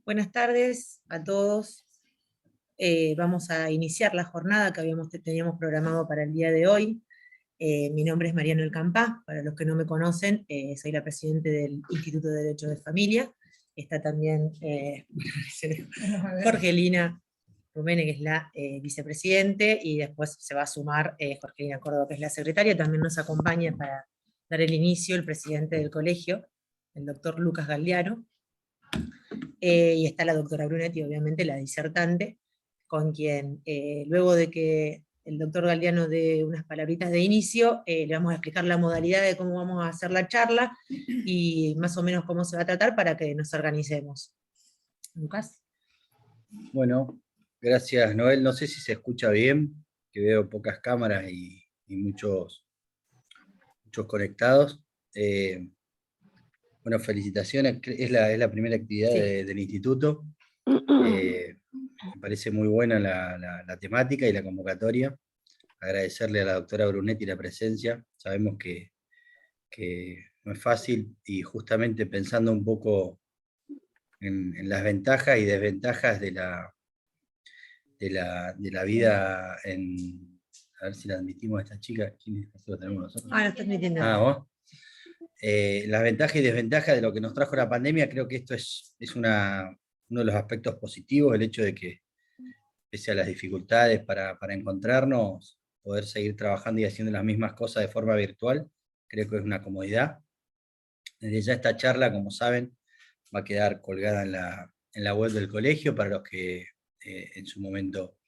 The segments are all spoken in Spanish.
Buenas tardes a todos. Vamos a iniciar la jornada que teníamos programado para el día de hoy. Mi nombre es Mariano El Campá. Para los que no me conocen, soy la presidente del Instituto de Derecho de Familia. Está también Jorgelina Rumene, que es la vicepresidente, y después se va a sumar Jorgelina Córdoba, que es la secretaria. También nos acompaña para dar el inicio el presidente del colegio, el doctor Lucas Galdiano. Y está la doctora Brunetti, obviamente la disertante, con quien luego de que el doctor Galdiano dé unas palabritas de inicio, le vamos a explicar la modalidad de cómo vamos a hacer la charla y más o menos cómo se va a tratar para que nos organicemos. Lucas. Bueno, gracias Noel. No sé si se escucha bien, que veo pocas cámaras y muchos conectados. Bueno, felicitaciones. Es la primera actividad Sí. del instituto. Me parece muy buena la temática y la convocatoria. Agradecerle a la doctora Brunetti la presencia. Sabemos que no es fácil, y justamente pensando un poco en las ventajas y desventajas de la vida a ver si la admitimos a esta chica. ¿Quién es? ¿Esto lo tenemos nosotros? Ah, lo estás admitiendo. ¿Vos? Las ventajas y desventajas de lo que nos trajo la pandemia. Creo que esto es uno de los aspectos positivos, el hecho de que, pese a las dificultades para encontrarnos, poder seguir trabajando y haciendo las mismas cosas de forma virtual, creo que es una comodidad. Desde ya esta charla, como saben, va a quedar colgada en la web del colegio para los que en su momento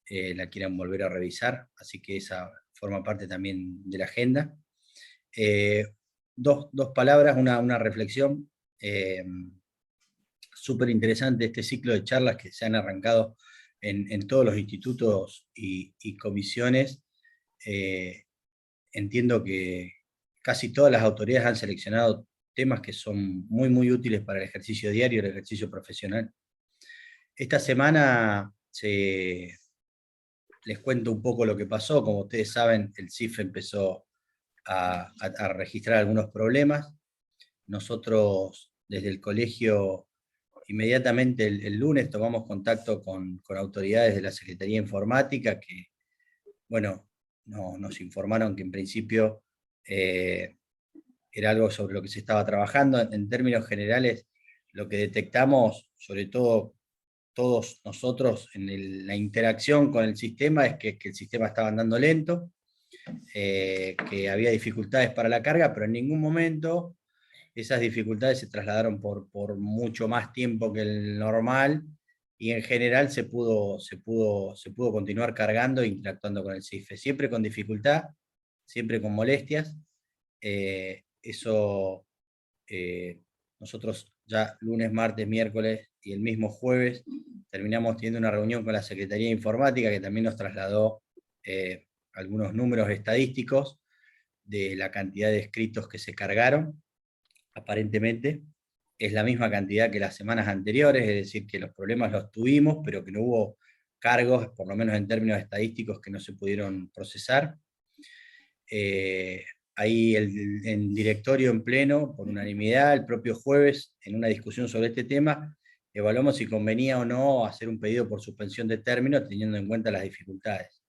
la quieran volver a revisar, así que esa forma parte también de la agenda. Dos palabras, una reflexión. Súper interesante este ciclo de charlas que se han arrancado en todos los institutos y comisiones. Entiendo que casi todas las autoridades han seleccionado temas que son muy, muy útiles para el ejercicio diario, el ejercicio profesional. Esta semana les cuento un poco lo que pasó. Como ustedes saben, el CIF empezó a registrar algunos problemas. Nosotros, desde el colegio, inmediatamente el lunes tomamos contacto con autoridades de la Secretaría de Informática que, bueno, nos informaron que en principio era algo sobre lo que se estaba trabajando. En términos generales, lo que detectamos, sobre todo todos nosotros en la interacción con el sistema, es que el sistema estaba andando lento, que había dificultades para la carga, pero en ningún momento esas dificultades se trasladaron por mucho más tiempo que el normal, y en general se pudo continuar cargando e interactuando con el CIFE, siempre con dificultad, siempre con molestias. Eso nosotros ya lunes, martes, miércoles y el mismo jueves terminamos teniendo una reunión con la Secretaría de Informática, que también nos trasladó algunos números estadísticos de la cantidad de escritos que se cargaron. Aparentemente es la misma cantidad que las semanas anteriores, es decir, que los problemas los tuvimos, pero que no hubo cargos, por lo menos en términos estadísticos, que no se pudieron procesar. Ahí el directorio en pleno, por unanimidad, el propio jueves, en una discusión sobre este tema, evaluamos si convenía o no hacer un pedido por suspensión de término, teniendo en cuenta las dificultades.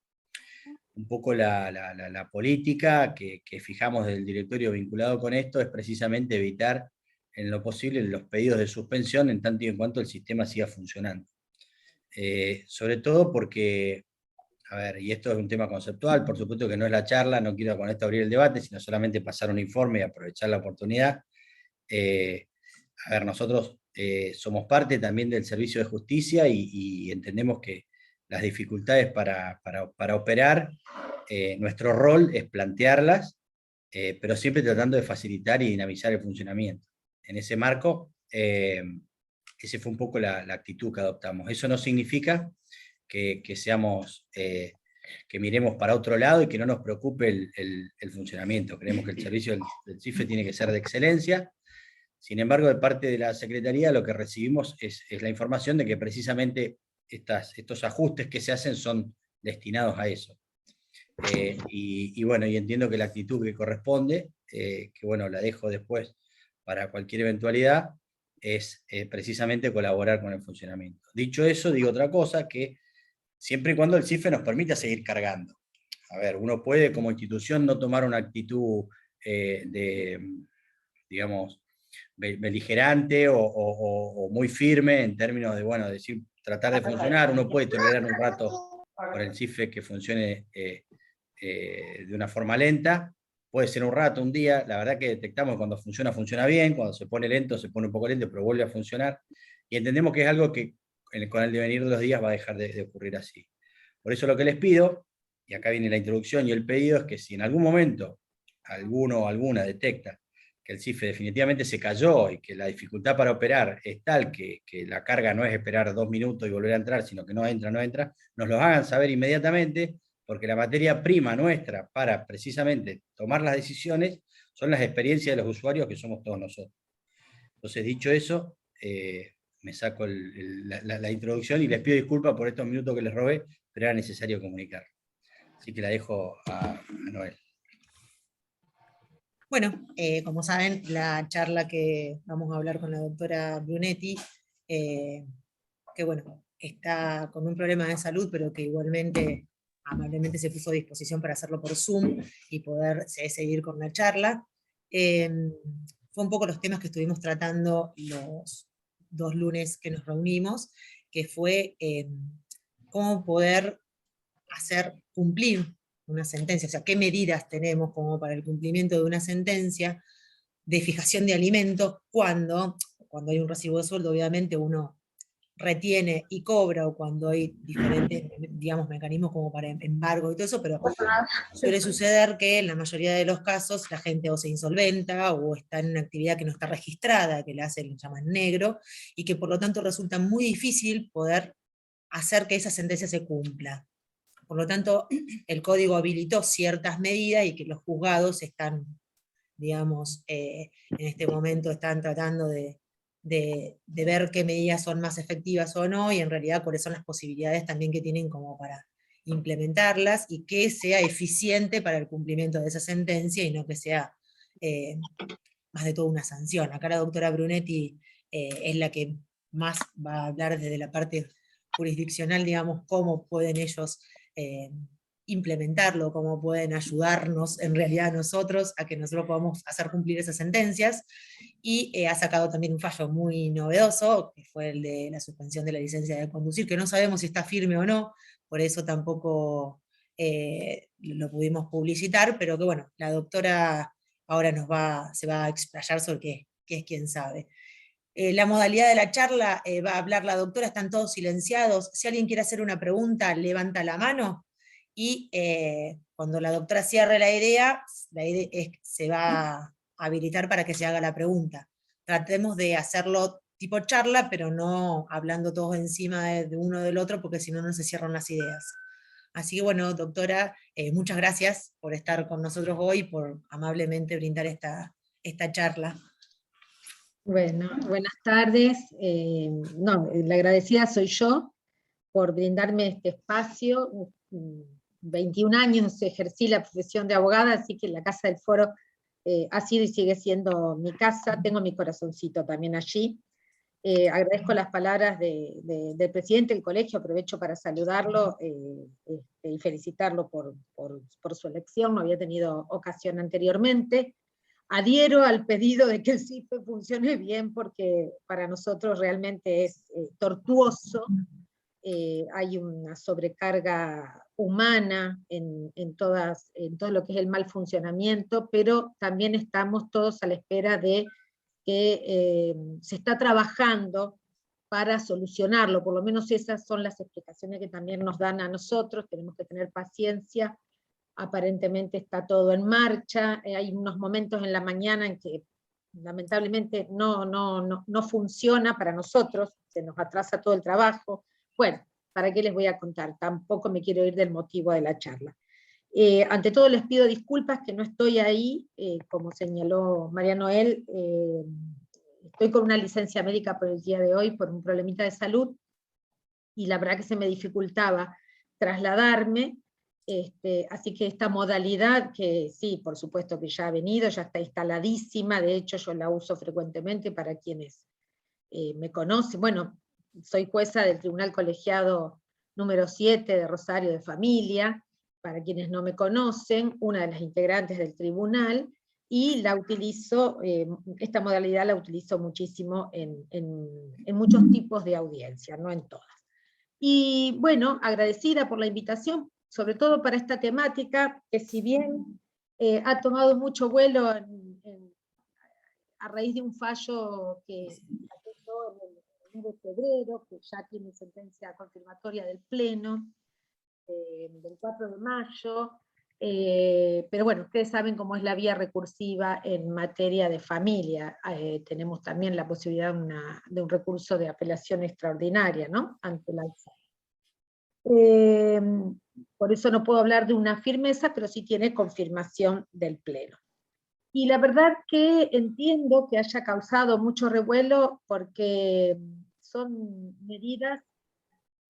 Un poco la política que fijamos del directorio vinculado con esto es precisamente evitar en lo posible los pedidos de suspensión en tanto y en cuanto el sistema siga funcionando. Sobre todo porque, a ver, y esto es un tema conceptual, por supuesto que no es la charla, no quiero con esto abrir el debate, sino solamente pasar un informe y aprovechar la oportunidad. A ver, nosotros somos parte también del servicio de justicia y entendemos que las dificultades para operar, nuestro rol es plantearlas, pero siempre tratando de facilitar y dinamizar el funcionamiento. En ese marco, esa fue un poco la actitud que adoptamos. Eso no significa que seamos, que miremos para otro lado y que no nos preocupe el funcionamiento. Creemos que el servicio del CIFE tiene que ser de excelencia. Sin embargo, de parte de la Secretaría lo que recibimos es la información de que precisamente estos ajustes que se hacen son destinados a eso. Bueno, y entiendo que la actitud que corresponde, que bueno, la dejo después para cualquier eventualidad, es precisamente colaborar con el funcionamiento. Dicho eso, digo otra cosa, que siempre y cuando el CIFE nos permita seguir cargando. A ver, uno puede como institución no tomar una actitud digamos, beligerante o muy firme en términos de, bueno, decir, tratar de funcionar. Uno puede tolerar un rato por el CIFE que funcione de una forma lenta. Puede ser un rato, un día. La verdad que detectamos que cuando funciona, funciona bien. Cuando se pone lento, se pone un poco lento, pero vuelve a funcionar. Y entendemos que es algo que con el devenir de los días va a dejar de ocurrir así. Por eso lo que les pido, y acá viene la introducción y el pedido, es que si en algún momento alguno o alguna detecta que el CIFE definitivamente se cayó y que la dificultad para operar es tal que la carga no es esperar 2 minutos y volver a entrar, sino que no entra, nos lo hagan saber inmediatamente, porque la materia prima nuestra para precisamente tomar las decisiones son las experiencias de los usuarios, que somos todos nosotros. Entonces, dicho eso, me saco la introducción y les pido disculpas por estos minutos que les robé, pero era necesario comunicar. Así que la dejo a Noel. Bueno, como saben, la charla que vamos a hablar con la doctora Brunetti, que bueno, está con un problema de salud, pero que igualmente amablemente se puso a disposición para hacerlo por Zoom y poder seguir con la charla. Fue un poco los temas que estuvimos tratando los 2 lunes que nos reunimos, que fue cómo poder hacer cumplir una sentencia, o sea, qué medidas tenemos como para el cumplimiento de una sentencia de fijación de alimentos cuando hay un recibo de sueldo, obviamente uno retiene y cobra, o cuando hay diferentes, digamos, mecanismos como para embargo y todo eso, pero suele suceder que en la mayoría de los casos la gente o se insolventa o está en una actividad que no está registrada, que la hacen, llaman negro, y que por lo tanto resulta muy difícil poder hacer que esa sentencia se cumpla. Por lo tanto, el código habilitó ciertas medidas y que los juzgados están, digamos, en este momento están tratando de ver qué medidas son más efectivas o no, y en realidad cuáles son las posibilidades también que tienen como para implementarlas, y que sea eficiente para el cumplimiento de esa sentencia y no que sea más de todo una sanción. Acá la doctora Brunetti es la que más va a hablar desde la parte jurisdiccional, digamos, cómo pueden ellos implementarlo, cómo pueden ayudarnos en realidad a nosotros a que nosotros podamos hacer cumplir esas sentencias, y ha sacado también un fallo muy novedoso, que fue el de la suspensión de la licencia de conducir, que no sabemos si está firme o no, por eso tampoco lo pudimos publicitar, pero que bueno, la doctora ahora se va a explayar sobre qué es quien sabe. La modalidad de la charla, va a hablar la doctora, están todos silenciados. Si alguien quiere hacer una pregunta, levanta la mano, y cuando la doctora cierre la idea se va a habilitar para que se haga la pregunta. Tratemos de hacerlo tipo charla, pero no hablando todos encima de uno del otro, porque si no, no se cierran las ideas. Así que bueno, doctora, muchas gracias por estar con nosotros hoy, por amablemente brindar esta charla. Bueno, buenas tardes. No, la agradecida soy yo por brindarme este espacio. 21 años ejercí la profesión de abogada, así que la Casa del Foro ha sido y sigue siendo mi casa. Tengo mi corazoncito también allí. Agradezco las palabras del presidente del colegio, aprovecho para saludarlo y felicitarlo por su elección, no había tenido ocasión anteriormente. Adhiero al pedido de que el CIFE funcione bien, porque para nosotros realmente es tortuoso, hay una sobrecarga humana en todo lo que es el mal funcionamiento, pero también estamos todos a la espera de que se está trabajando para solucionarlo, por lo menos esas son las explicaciones que también nos dan a nosotros, tenemos que tener paciencia, aparentemente está todo en marcha, hay unos momentos en la mañana en que lamentablemente no funciona para nosotros, se nos atrasa todo el trabajo. Bueno, ¿para qué les voy a contar? Tampoco me quiero ir del motivo de la charla. Ante todo les pido disculpas que no estoy ahí, como señaló María Noel, estoy con una licencia médica por el día de hoy por un problemita de salud, y la verdad que se me dificultaba trasladarme, así que esta modalidad, que sí, por supuesto que ya ha venido, ya está instaladísima, de hecho yo la uso frecuentemente para quienes me conocen, bueno, soy jueza del Tribunal Colegiado número 7 de Rosario de Familia, para quienes no me conocen, una de las integrantes del tribunal, y la utilizo, esta modalidad la utilizo muchísimo en muchos tipos de audiencia, no en todas. Y bueno, agradecida por la invitación, sobre todo para esta temática, que si bien ha tomado mucho vuelo a raíz de un fallo que afectó en el 9 de febrero, que ya tiene sentencia confirmatoria del Pleno, del 4 de mayo, pero bueno, ustedes saben cómo es la vía recursiva en materia de familia. Tenemos también la posibilidad de un recurso de apelación extraordinaria, ¿no?, ante la por eso no puedo hablar de una firmeza, pero sí tiene confirmación del Pleno. Y la verdad que entiendo que haya causado mucho revuelo porque son medidas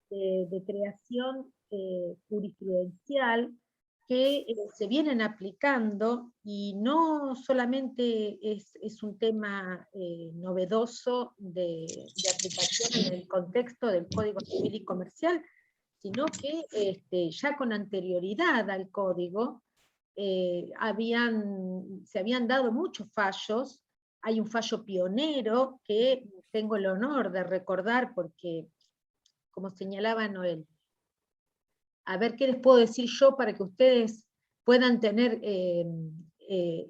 de creación jurisprudencial que se vienen aplicando, y no solamente es un tema novedoso de aplicación en el contexto del Código Civil y Comercial, sino que ya con anterioridad al Código se habían dado muchos fallos. Hay un fallo pionero que tengo el honor de recordar porque, como señalaba Noel, a ver qué les puedo decir yo para que ustedes puedan tener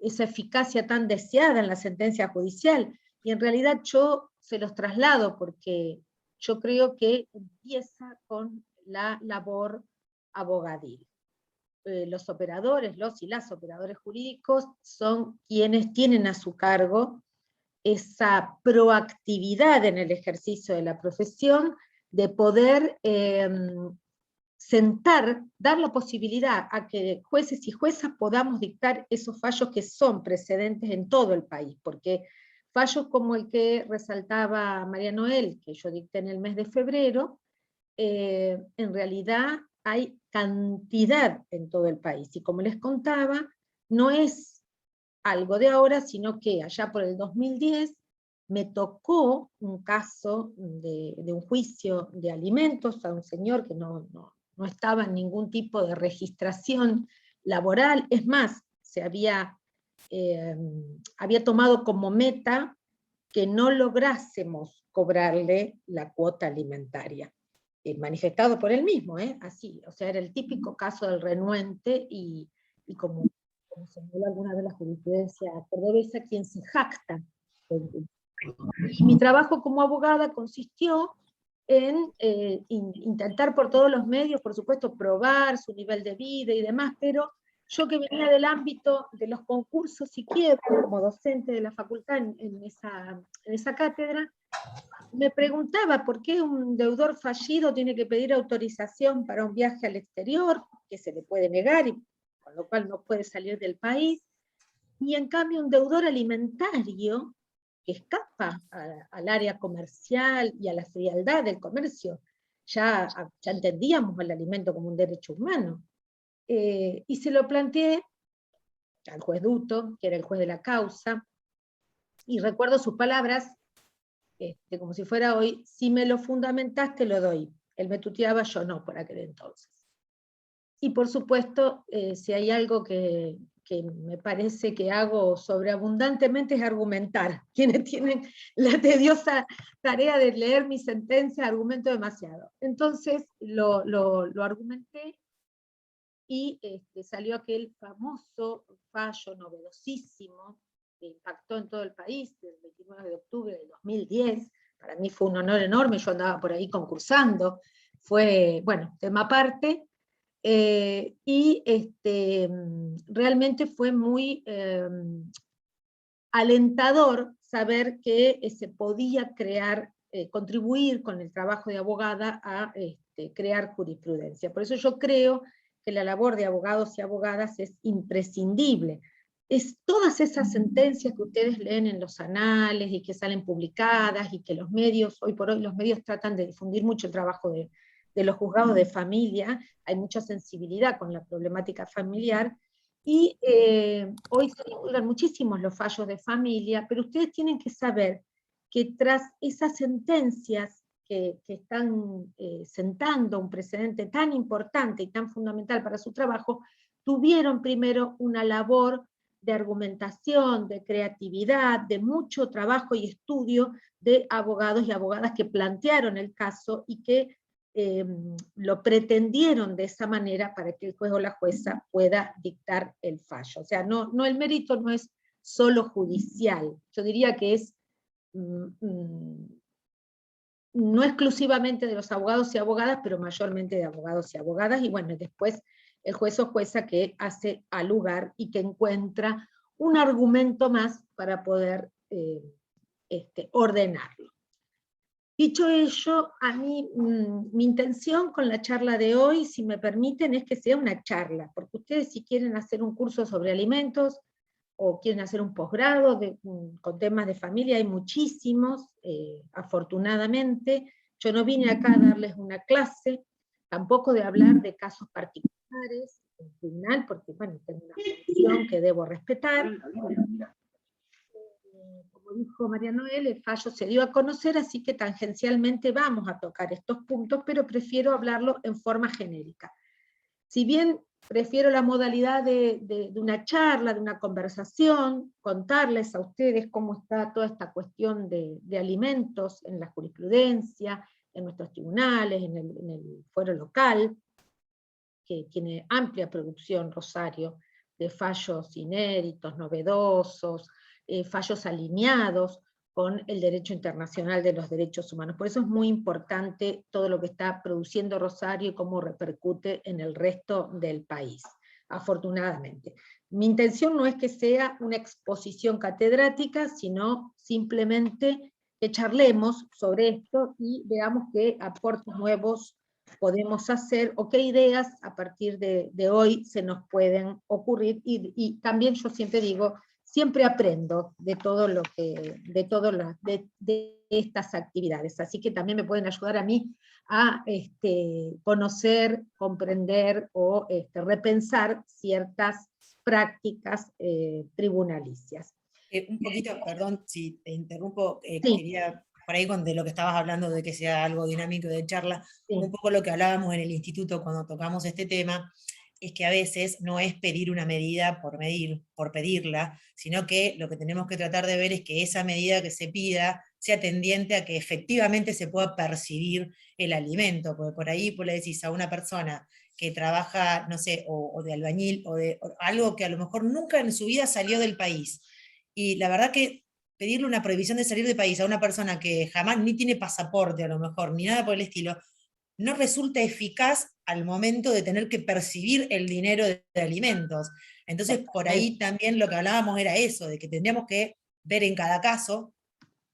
esa eficacia tan deseada en la sentencia judicial, y en realidad yo se los traslado porque yo creo que empieza con la labor abogadil. Los operadores, los y las operadores jurídicos son quienes tienen a su cargo esa proactividad en el ejercicio de la profesión, de poder dar la posibilidad a que jueces y juezas podamos dictar esos fallos que son precedentes en todo el país, porque fallos como el que resaltaba María Noel, que yo dicté en el mes de febrero, en realidad hay cantidad en todo el país, y como les contaba, no es algo de ahora, sino que allá por el 2010 me tocó un caso de un juicio de alimentos a un señor que no estaba en ningún tipo de registración laboral. Es más, se había tomado como meta que no lográsemos cobrarle la cuota alimentaria, manifestado por él mismo, así, o sea, era el típico caso del renuente, y como señaló alguna vez la jurisprudencia cordobesa, quien se jacta. Y mi trabajo como abogada consistió en intentar por todos los medios, por supuesto, probar su nivel de vida y demás, pero yo, que venía del ámbito de los concursos y quiebras, como docente de la facultad en esa cátedra, me preguntaba por qué un deudor fallido tiene que pedir autorización para un viaje al exterior, que se le puede negar, y con lo cual no puede salir del país, y en cambio un deudor alimentario, que escapa al área comercial y a la frialdad del comercio, ya entendíamos el alimento como un derecho humano, y se lo planteé al juez Duto, que era el juez de la causa, y recuerdo sus palabras, como si fuera hoy: si me lo fundamentaste, lo doy. Él me tuteaba, yo no, por aquel entonces. Y por supuesto, si hay algo que me parece que hago sobreabundantemente es argumentar. Quienes tienen la tediosa tarea de leer mi sentencia, argumento demasiado. Entonces lo argumenté, y salió aquel famoso fallo novedosísimo que impactó en todo el país, el 29 de octubre del 2010, para mí fue un honor enorme, yo andaba por ahí concursando, fue, bueno, tema aparte, y realmente fue muy alentador saber que se podía crear, contribuir con el trabajo de abogada a crear jurisprudencia. Por eso yo creo que la labor de abogados y abogadas es imprescindible. Es todas esas sentencias que ustedes leen en los anales y que salen publicadas, y que los medios, hoy por hoy los medios tratan de difundir mucho el trabajo de los juzgados de familia, hay mucha sensibilidad con la problemática familiar, y hoy se divulgan muchísimos los fallos de familia, pero ustedes tienen que saber que tras esas sentencias que están sentando un precedente tan importante y tan fundamental para su trabajo, tuvieron primero una labor de argumentación, de creatividad, de mucho trabajo y estudio de abogados y abogadas que plantearon el caso y que lo pretendieron de esa manera para que el juez o la jueza pueda dictar el fallo. O sea, no, el mérito no es solo judicial, yo diría que es no exclusivamente de los abogados y abogadas, pero mayormente de abogados y abogadas, y bueno, después el juez o jueza que hace al lugar y que encuentra un argumento más para poder ordenarlo. Dicho ello, a mí mi intención con la charla de hoy, si me permiten, es que sea una charla, porque ustedes si quieren hacer un curso sobre alimentos, o quieren hacer un posgrado con temas de familia, hay muchísimos, afortunadamente. Yo no vine acá a darles una clase, tampoco de hablar de casos particulares en tribunal, porque bueno, tengo una función que debo respetar. Como dijo María Noel, el fallo se dio a conocer, así que tangencialmente vamos a tocar estos puntos, pero prefiero hablarlo en forma genérica. Si bien prefiero la modalidad de una charla, de una conversación, contarles a ustedes cómo está toda esta cuestión de alimentos en la jurisprudencia, en nuestros tribunales, en el fuero local, que tiene amplia producción, Rosario, de fallos inéditos, novedosos, fallos alineados con el derecho internacional de los derechos humanos. Por eso es muy importante todo lo que está produciendo Rosario y cómo repercute en el resto del país, afortunadamente. Mi intención no es que sea una exposición catedrática, sino simplemente que charlemos sobre esto y veamos qué aportes nuevos podemos hacer o qué ideas a partir de hoy se nos pueden ocurrir, y también yo siempre digo, siempre aprendo de todo lo que, de estas actividades, así que también me pueden ayudar a mí a conocer, comprender o repensar ciertas prácticas tribunalicias. Un poquito, perdón si te interrumpo, Sí. quería por ahí de lo que estabas hablando de que sea algo dinámico de charla, Sí. un poco lo que hablábamos en el instituto cuando tocamos este tema, es que a veces no es pedir una medida por pedirla, sino que lo que tenemos que tratar de ver es que esa medida que se pida sea tendiente a que efectivamente se pueda percibir el alimento, porque por ahí le decís a una persona que trabaja, no sé, o de albañil, o algo que a lo mejor nunca en su vida salió del país, y la verdad que pedirle una prohibición de salir del país a una persona que jamás ni tiene pasaporte a lo mejor, ni nada por el estilo, no resulta eficaz al momento de tener que percibir el dinero de alimentos. Entonces, por ahí también lo que hablábamos era eso, de que tendríamos que ver en cada caso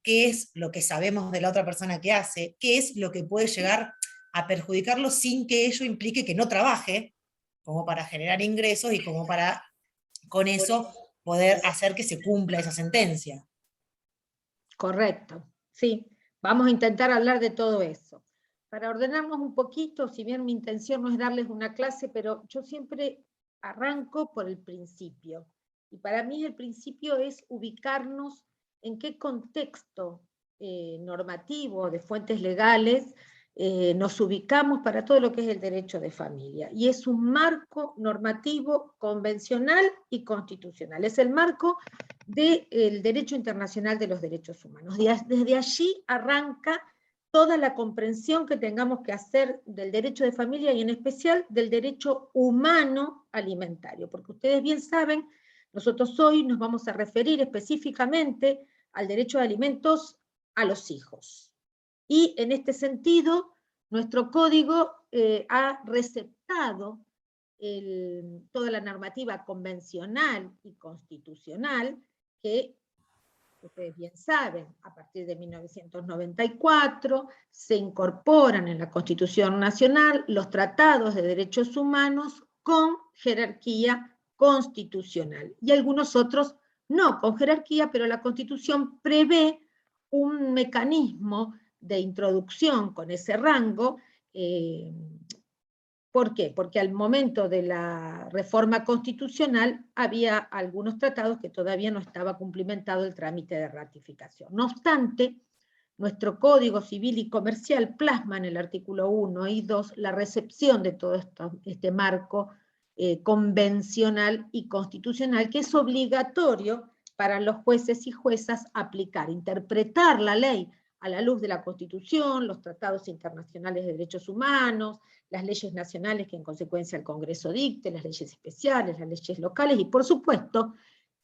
qué es lo que sabemos de la otra persona que hace, qué es lo que puede llegar a perjudicarlo sin que ello implique que no trabaje, como para generar ingresos y como para, con eso, poder hacer que se cumpla esa sentencia. Correcto, sí. Vamos a intentar hablar de todo eso. Para ordenarnos un poquito, si bien mi intención no es darles una clase, pero yo siempre arranco por el principio. Y para mí el principio es ubicarnos en qué contexto normativo de fuentes legales nos ubicamos para todo lo que es el derecho de familia. Y es un marco normativo convencional y constitucional. Es el marco del derecho internacional de los derechos humanos. Desde allí arranca toda la comprensión que tengamos que hacer del derecho de familia y en especial del derecho humano alimentario, porque ustedes bien saben, nosotros hoy nos vamos a referir específicamente al derecho de alimentos a los hijos. Y en este sentido, nuestro código ha receptado toda la normativa convencional y constitucional que ustedes bien saben, a partir de 1994 se incorporan en la Constitución Nacional los tratados de derechos humanos con jerarquía constitucional, y algunos otros no con jerarquía, pero la Constitución prevé un mecanismo de introducción con ese rango ¿Por qué? Porque al momento de la reforma constitucional había algunos tratados que todavía no estaba cumplimentado el trámite de ratificación. No obstante, nuestro Código Civil y Comercial plasma en el artículo 1 y 2 la recepción de todo este marco convencional y constitucional, que es obligatorio para los jueces y juezas aplicar, interpretar la ley a la luz de la Constitución, los tratados internacionales de derechos humanos, las leyes nacionales que en consecuencia el Congreso dicte, las leyes especiales, las leyes locales, y por supuesto,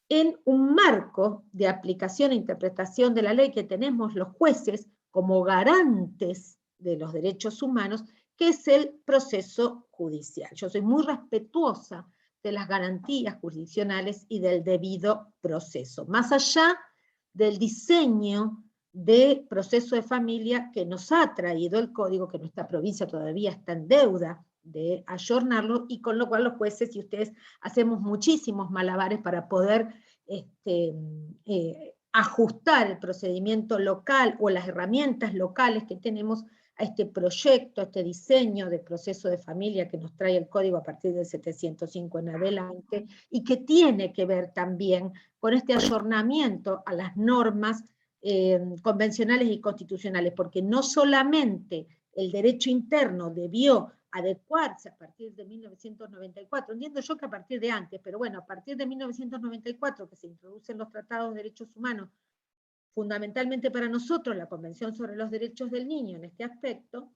en un marco de aplicación e interpretación de la ley que tenemos los jueces como garantes de los derechos humanos, que es el proceso judicial. Yo soy muy respetuosa de las garantías jurisdiccionales y del debido proceso, más allá del diseño de proceso de familia que nos ha traído el código, que nuestra provincia todavía está en deuda de ayornarlo, y con lo cual los jueces y ustedes hacemos muchísimos malabares para poder ajustar el procedimiento local o las herramientas locales que tenemos a este proyecto, a este diseño de proceso de familia que nos trae el código a partir del 705 en adelante, y que tiene que ver también con este ayornamiento a las normas convencionales y constitucionales, porque no solamente el derecho interno debió adecuarse a partir de 1994, entiendo yo que a partir de antes, pero bueno, a partir de 1994 que se introducen los tratados de derechos humanos, fundamentalmente para nosotros la Convención sobre los Derechos del Niño en este aspecto,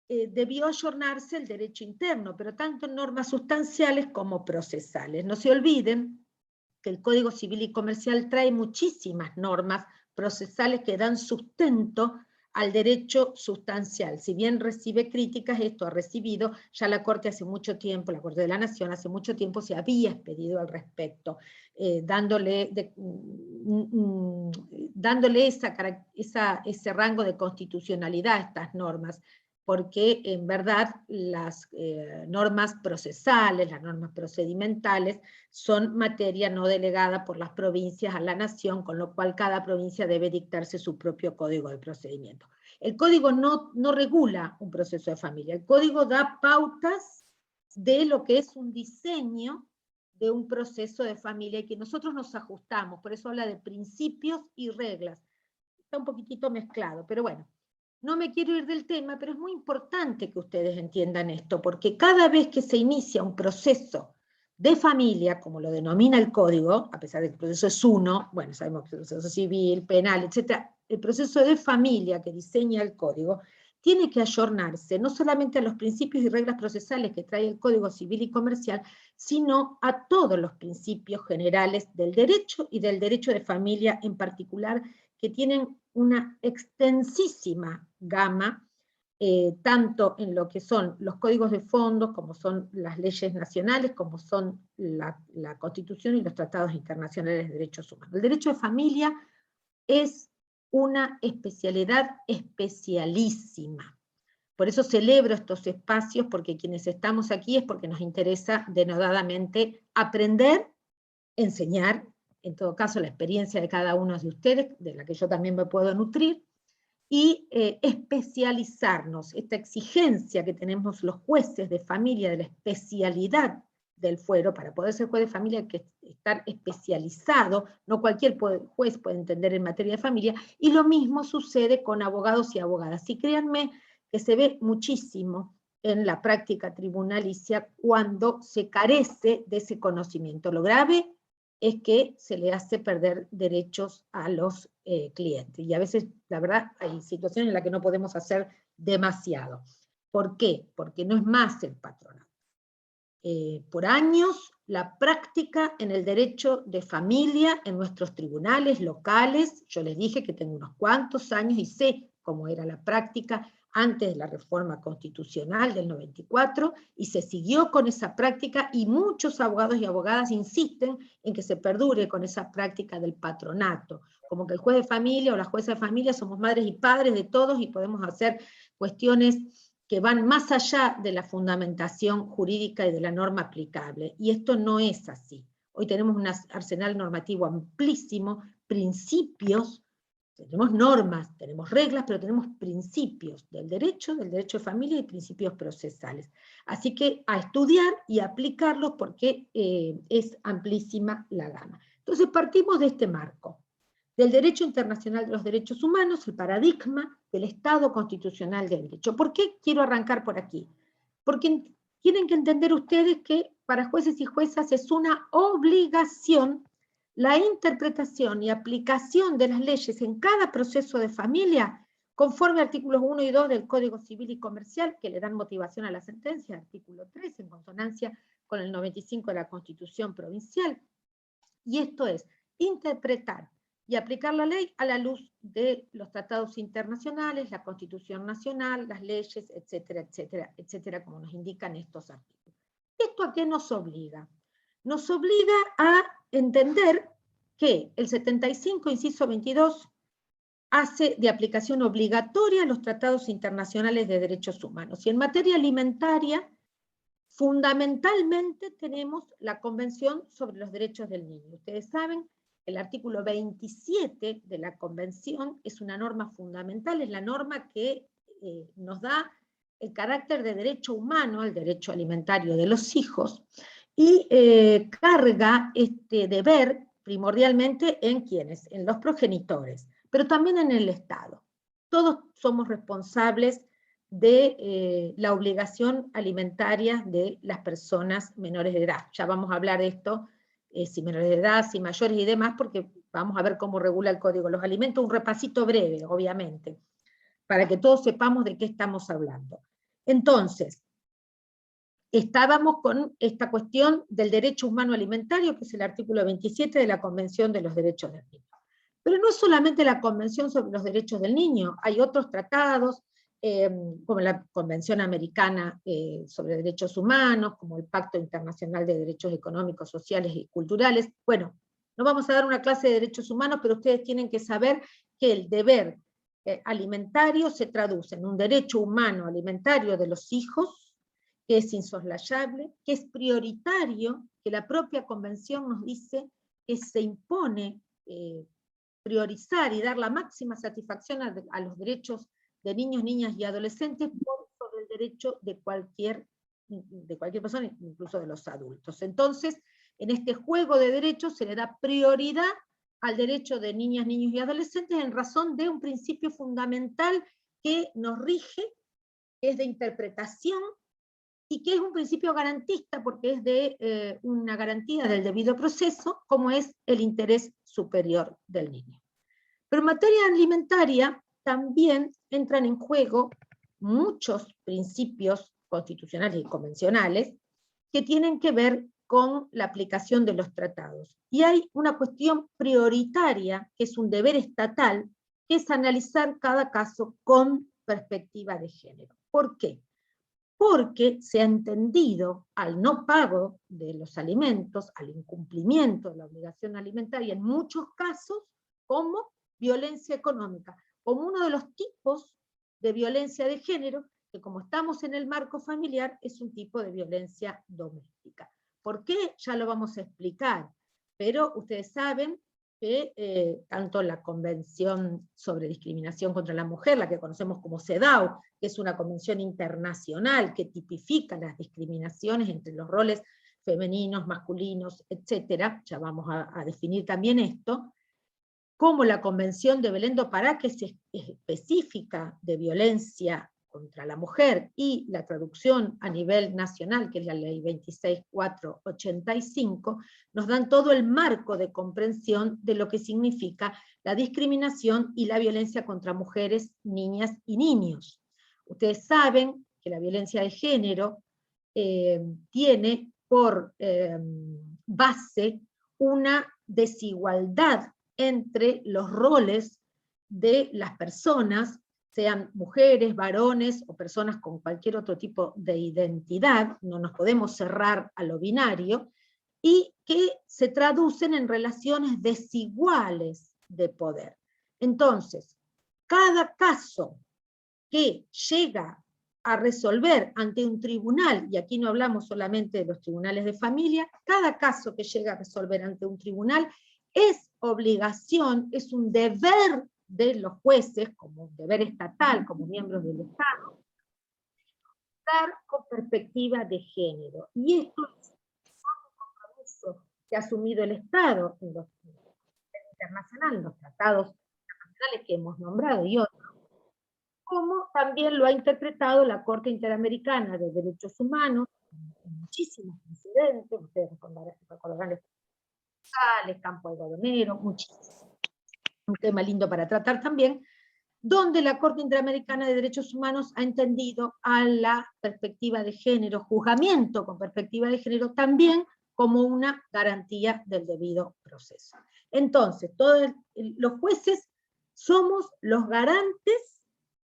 debió ayornarse el derecho interno, pero tanto en normas sustanciales como procesales. No se olviden que el Código Civil y Comercial trae muchísimas normas procesales que dan sustento al derecho sustancial. Si bien recibe críticas, esto ha recibido, ya la Corte hace mucho tiempo, la Corte de la Nación hace mucho tiempo se había expedido al respecto, dándole ese rango de constitucionalidad a estas normas, porque en verdad las normas procesales, las normas procedimentales, son materia no delegada por las provincias a la nación, con lo cual cada provincia debe dictarse su propio código de procedimiento. El código no regula un proceso de familia, el código da pautas de lo que es un diseño de un proceso de familia y que nosotros nos ajustamos, por eso habla de principios y reglas. Está un poquitito mezclado, pero bueno. No me quiero ir del tema, pero es muy importante que ustedes entiendan esto, porque cada vez que se inicia un proceso de familia, como lo denomina el código, a pesar de que el proceso es uno, bueno, sabemos que el proceso civil, penal, etc., el proceso de familia que diseña el código tiene que ayornarse no solamente a los principios y reglas procesales que trae el Código Civil y Comercial, sino a todos los principios generales del derecho y del derecho de familia en particular, que tienen una extensísima gama, tanto en lo que son los códigos de fondo, como son las leyes nacionales, como son la Constitución y los tratados internacionales de derechos humanos. El derecho de familia es una especialidad especialísima. Por eso celebro estos espacios, porque quienes estamos aquí es porque nos interesa denodadamente aprender, enseñar, en todo caso la experiencia de cada uno de ustedes, de la que yo también me puedo nutrir, y especializarnos, esta exigencia que tenemos los jueces de familia de la especialidad del fuero. Para poder ser juez de familia hay que estar especializado, no cualquier juez puede entender en materia de familia, y lo mismo sucede con abogados y abogadas. Y créanme que se ve muchísimo en la práctica tribunalicia cuando se carece de ese conocimiento. Lo grave es que se le hace perder derechos a los clientes. Y a veces, la verdad, hay situaciones en las que no podemos hacer demasiado. ¿Por qué? Porque no es más el patronato. Por años, la práctica en el derecho de familia en nuestros tribunales locales, yo les dije que tengo unos cuantos años y sé cómo era la práctica antes de la reforma constitucional del 94, y se siguió con esa práctica, y muchos abogados y abogadas insisten en que se perdure con esa práctica del patronato, como que el juez de familia o la jueza de familia somos madres y padres de todos y podemos hacer cuestiones que van más allá de la fundamentación jurídica y de la norma aplicable, y esto no es así. Hoy tenemos un arsenal normativo amplísimo, principios Tenemos normas, tenemos reglas, pero tenemos principios del derecho de familia y principios procesales. Así que a estudiar y aplicarlos porque es amplísima la gama. Entonces partimos de este marco, del derecho internacional de los derechos humanos, el paradigma del Estado constitucional de derecho. ¿Por qué quiero arrancar por aquí? Porque tienen que entender ustedes que para jueces y juezas es una obligación la interpretación y aplicación de las leyes en cada proceso de familia, conforme a artículos 1 y 2 del Código Civil y Comercial, que le dan motivación a la sentencia, artículo 3, en consonancia con el 95 de la Constitución Provincial. Y esto es, interpretar y aplicar la ley a la luz de los tratados internacionales, la Constitución Nacional, las leyes, etcétera, etcétera, etcétera, como nos indican estos artículos. ¿Esto a qué nos obliga? Nos obliga a entender que el 75, inciso 22, hace de aplicación obligatoria los tratados internacionales de derechos humanos. Y en materia alimentaria, fundamentalmente tenemos la Convención sobre los Derechos del Niño. Ustedes saben, el artículo 27 de la Convención es una norma fundamental, es la norma que nos da el carácter de derecho humano, el derecho alimentario de los hijos, y carga este deber primordialmente en quienes, en los progenitores, pero también en el Estado. Todos somos responsables de la obligación alimentaria de las personas menores de edad. Ya vamos a hablar de esto, si menores de edad, si mayores y demás, porque vamos a ver cómo regula el Código de los Alimentos, un repasito breve, obviamente, para que todos sepamos de qué estamos hablando. Entonces, estábamos con esta cuestión del derecho humano alimentario, que es el artículo 27 de la Convención de los Derechos del Niño. Pero no solamente la Convención sobre los Derechos del Niño, hay otros tratados, como la Convención Americana sobre Derechos Humanos, como el Pacto Internacional de Derechos Económicos, Sociales y Culturales. Bueno, no vamos a dar una clase de derechos humanos, pero ustedes tienen que saber que el deber alimentario se traduce en un derecho humano alimentario de los hijos, que es insoslayable, que es prioritario, que la propia Convención nos dice que se impone priorizar y dar la máxima satisfacción a los derechos de niños, niñas y adolescentes por sobre el derecho de cualquier persona, incluso de los adultos. Entonces, en este juego de derechos se le da prioridad al derecho de niñas, niños y adolescentes en razón de un principio fundamental que nos rige, que es de interpretación, y que es un principio garantista porque es de una garantía del debido proceso, como es el interés superior del niño. Pero en materia alimentaria también entran en juego muchos principios constitucionales y convencionales que tienen que ver con la aplicación de los tratados. Y hay una cuestión prioritaria, que es un deber estatal, que es analizar cada caso con perspectiva de género. ¿Por qué? Porque se ha entendido al no pago de los alimentos, al incumplimiento de la obligación alimentaria, en muchos casos, como violencia económica, como uno de los tipos de violencia de género, que como estamos en el marco familiar, es un tipo de violencia doméstica. ¿Por qué? Ya lo vamos a explicar, pero ustedes saben que tanto la Convención sobre Discriminación contra la Mujer, la que conocemos como CEDAW, que es una convención internacional que tipifica las discriminaciones entre los roles femeninos, masculinos, etc., ya vamos a definir también esto, como la Convención de Belém do Pará, que es específica de violencia contra la mujer, y la traducción a nivel nacional, que es la ley 26.485, nos dan todo el marco de comprensión de lo que significa la discriminación y la violencia contra mujeres, niñas y niños. Ustedes saben que la violencia de género tiene por base una desigualdad entre los roles de las personas, sean mujeres, varones o personas con cualquier otro tipo de identidad, no nos podemos cerrar a lo binario, y que se traducen en relaciones desiguales de poder. Entonces, cada caso que llega a resolver ante un tribunal, y aquí no hablamos solamente de los tribunales de familia, cada caso que llega a resolver ante un tribunal es obligación, es un deber de los jueces, como un deber estatal, como miembros del Estado, dar con perspectiva de género. Y esto es un compromiso que ha asumido el Estado en los internacionales, en los tratados internacionales que hemos nombrado y otros, como también lo ha interpretado la Corte Interamericana de Derechos Humanos, muchísimos precedentes, ustedes recordarán el campo algodonero, muchísimos. Un tema lindo para tratar también, donde la Corte Interamericana de Derechos Humanos ha entendido a la perspectiva de género, juzgamiento con perspectiva de género, también como una garantía del debido proceso. Entonces, los jueces somos los garantes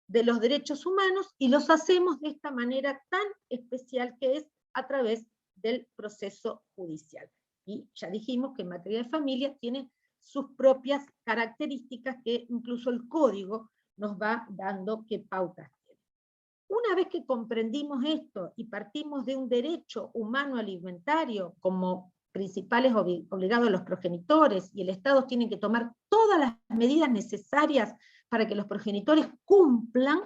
de los derechos humanos y los hacemos de esta manera tan especial que es a través del proceso judicial. Y ya dijimos que en materia de familia tiene sus propias características que incluso el código nos va dando qué pautas tiene. Una vez que comprendimos esto y partimos de un derecho humano alimentario como principales obligados a los progenitores, y el Estado tiene que tomar todas las medidas necesarias para que los progenitores cumplan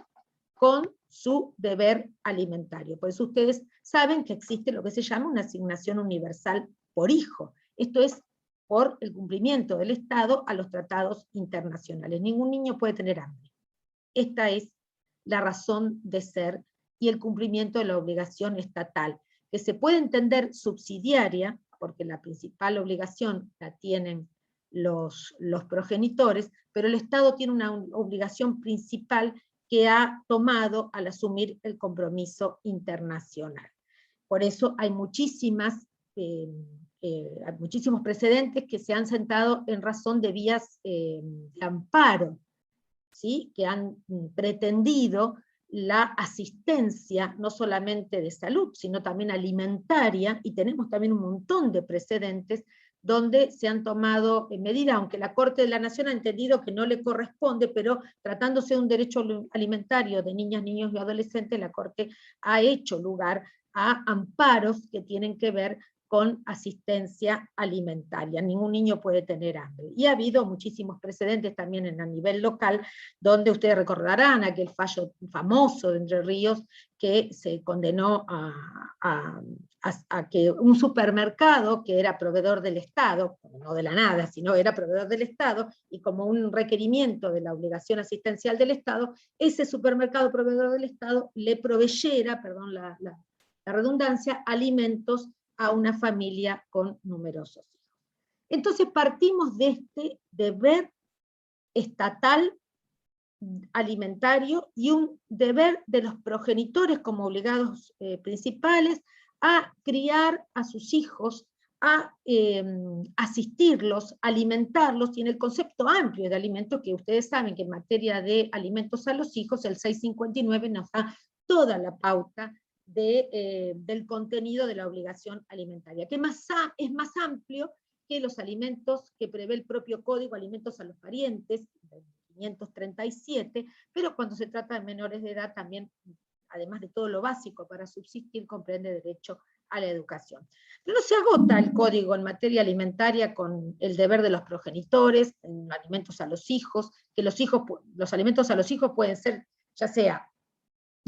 con su deber alimentario. Por eso ustedes saben que existe lo que se llama una asignación universal por hijo. Esto es por el cumplimiento del Estado a los tratados internacionales. Ningún niño puede tener hambre. Esta es la razón de ser y el cumplimiento de la obligación estatal, que se puede entender subsidiaria, porque la principal obligación la tienen los progenitores, pero el Estado tiene una obligación principal que ha tomado al asumir el compromiso internacional. Por eso hay muchísimos precedentes que se han sentado en razón de vías de amparo, ¿sí? Que han pretendido la asistencia, no solamente de salud, sino también alimentaria, y tenemos también un montón de precedentes donde se han tomado medidas, aunque la Corte de la Nación ha entendido que no le corresponde, pero tratándose de un derecho alimentario de niñas, niños y adolescentes, la Corte ha hecho lugar a amparos que tienen que ver con asistencia alimentaria. Ningún niño puede tener hambre. Y ha habido muchísimos precedentes también a nivel local, donde ustedes recordarán aquel fallo famoso de Entre Ríos, que se condenó a que un supermercado, que era proveedor del Estado, no de la nada, sino era proveedor del Estado, y como un requerimiento de la obligación asistencial del Estado, ese supermercado proveedor del Estado le proveyera, perdón la redundancia, alimentos a una familia con numerosos hijos. Entonces partimos de este deber estatal alimentario y un deber de los progenitores como obligados principales a criar a sus hijos, a asistirlos, alimentarlos, y en el concepto amplio de alimentos, que ustedes saben que en materia de alimentos a los hijos, el 659 nos da toda la pauta del contenido de la obligación alimentaria, que es más amplio que los alimentos que prevé el propio código, alimentos a los parientes, 537, pero cuando se trata de menores de edad también, además de todo lo básico para subsistir, comprende derecho a la educación. Pero no se agota el código en materia alimentaria con el deber de los progenitores, en alimentos a los hijos, que los alimentos a los hijos pueden ser, ya sea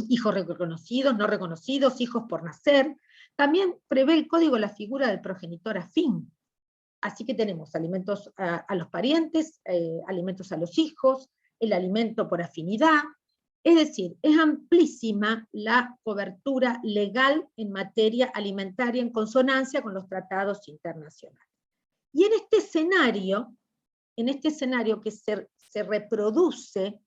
hijos reconocidos, no reconocidos, hijos por nacer. También prevé el código la figura del progenitor afín. Así que tenemos alimentos a los parientes, alimentos a los hijos, el alimento por afinidad. Es decir, es amplísima la cobertura legal en materia alimentaria en consonancia con los tratados internacionales. Y en este escenario que se reproduce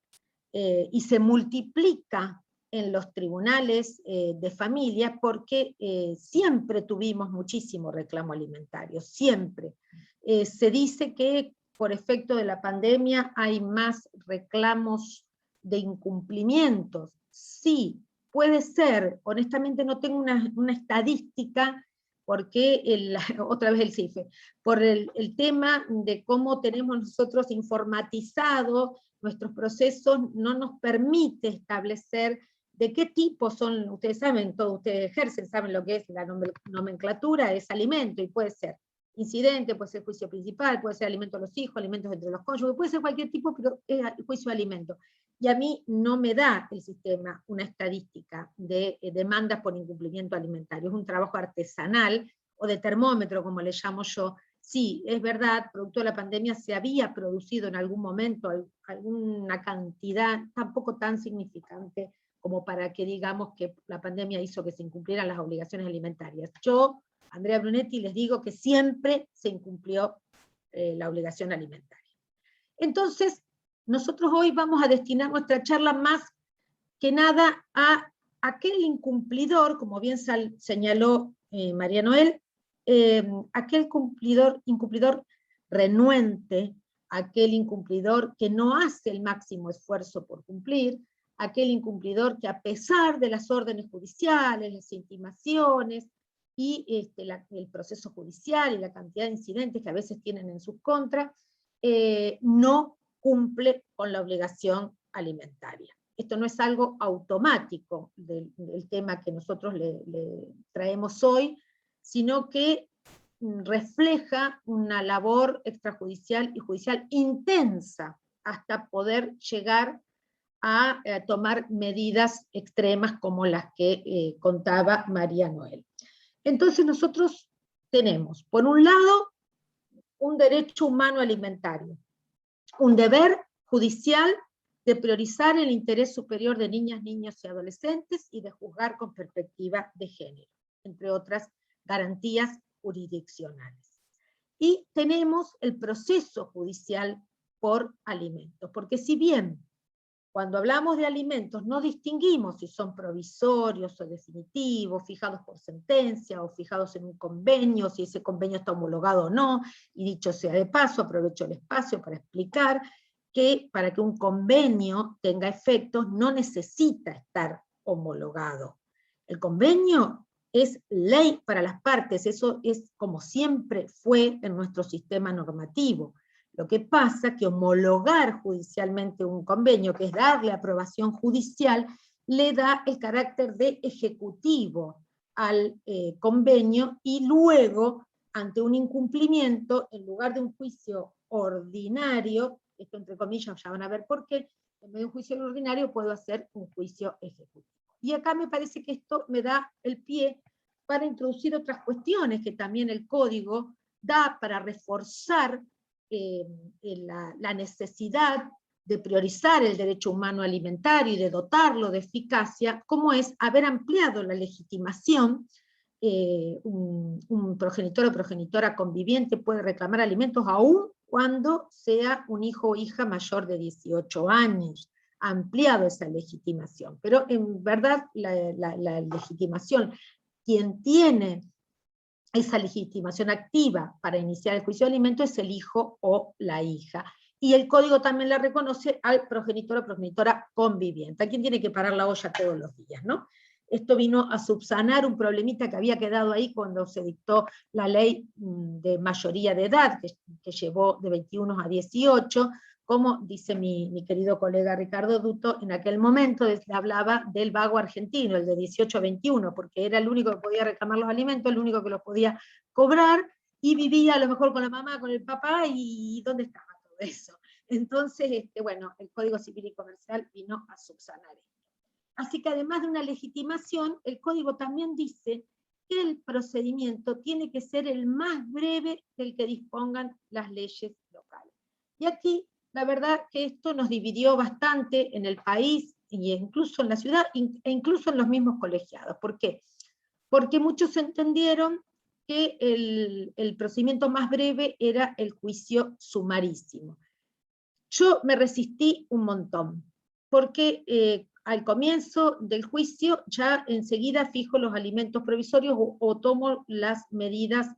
y se multiplica en los tribunales de familia, porque siempre tuvimos muchísimo reclamo alimentario, siempre. Se dice que por efecto de la pandemia hay más reclamos de incumplimientos. Sí, puede ser, honestamente no tengo una estadística, porque otra vez el CIFE, por el tema de cómo tenemos nosotros informatizado nuestros procesos, no nos permite establecer de qué tipo son. Ustedes saben, todos ustedes ejercen, saben lo que es la nomenclatura, es alimento, y puede ser incidente, puede ser juicio principal, puede ser alimentos a los hijos, alimentos entre los cónyuges, puede ser cualquier tipo, pero es juicio de alimentos. Y a mí no me da el sistema una estadística de demandas por incumplimiento alimentario. Es un trabajo artesanal o de termómetro, como le llamo yo. Sí, es verdad, producto de la pandemia se había producido en algún momento alguna cantidad tampoco tan significante como para que digamos que la pandemia hizo que se incumplieran las obligaciones alimentarias. Yo, Andrea Brunetti, les digo que siempre se incumplió la obligación alimentaria. Entonces, nosotros hoy vamos a destinar nuestra charla más que nada a aquel incumplidor, como bien señaló María Noel, aquel incumplidor renuente, aquel incumplidor que no hace el máximo esfuerzo por cumplir, aquel incumplidor que a pesar de las órdenes judiciales, las intimaciones y el proceso judicial y la cantidad de incidentes que a veces tienen en su contra, no cumple con la obligación alimentaria. Esto no es algo automático del tema que nosotros le traemos hoy, sino que refleja una labor extrajudicial y judicial intensa hasta poder llegar a tomar medidas extremas como las que contaba María Noel. Entonces nosotros tenemos, por un lado, un derecho humano alimentario, un deber judicial de priorizar el interés superior de niñas, niños y adolescentes y de juzgar con perspectiva de género, entre otras garantías jurisdiccionales. Y tenemos el proceso judicial por alimentos, porque si bien cuando hablamos de alimentos no distinguimos si son provisorios o definitivos, fijados por sentencia o fijados en un convenio, si ese convenio está homologado o no, y dicho sea de paso, aprovecho el espacio para explicar que para que un convenio tenga efectos no necesita estar homologado. El convenio es ley para las partes, eso es como siempre fue en nuestro sistema normativo. Lo que pasa es que homologar judicialmente un convenio, que es darle aprobación judicial, le da el carácter de ejecutivo al convenio y luego, ante un incumplimiento, en lugar de un juicio ordinario, esto entre comillas ya van a ver por qué, en vez de un juicio ordinario puedo hacer un juicio ejecutivo. Y acá me parece que esto me da el pie para introducir otras cuestiones que también el código da para reforzar la necesidad de priorizar el derecho humano alimentario y de dotarlo de eficacia, como es haber ampliado la legitimación. Un progenitor o progenitora conviviente puede reclamar alimentos aún cuando sea un hijo o hija mayor de 18 años, ha ampliado esa legitimación, pero en verdad la legitimación, quien tiene esa legitimación activa para iniciar el juicio de alimentos es el hijo o la hija. Y el código también la reconoce al progenitor o progenitora conviviente, a quien tiene que parar la olla todos los días, ¿no? Esto vino a subsanar un problemita que había quedado ahí cuando se dictó la ley de mayoría de edad, que llevó de 21 a 18, como dice mi querido colega Ricardo Duto, en aquel momento hablaba del vago argentino, el de 18 a 21, porque era el único que podía reclamar los alimentos, el único que los podía cobrar, y vivía a lo mejor con la mamá, con el papá, y ¿dónde estaba todo eso? Entonces, bueno, el Código Civil y Comercial vino a subsanar esto. Así que además de una legitimación, el Código también dice que el procedimiento tiene que ser el más breve del que dispongan las leyes locales. Y aquí, la verdad que esto nos dividió bastante en el país, e incluso en la ciudad, e incluso en los mismos colegiados. ¿Por qué? Porque muchos entendieron que el procedimiento más breve era el juicio sumarísimo. Yo me resistí un montón, porque al comienzo del juicio ya enseguida fijo los alimentos provisorios o tomo las medidas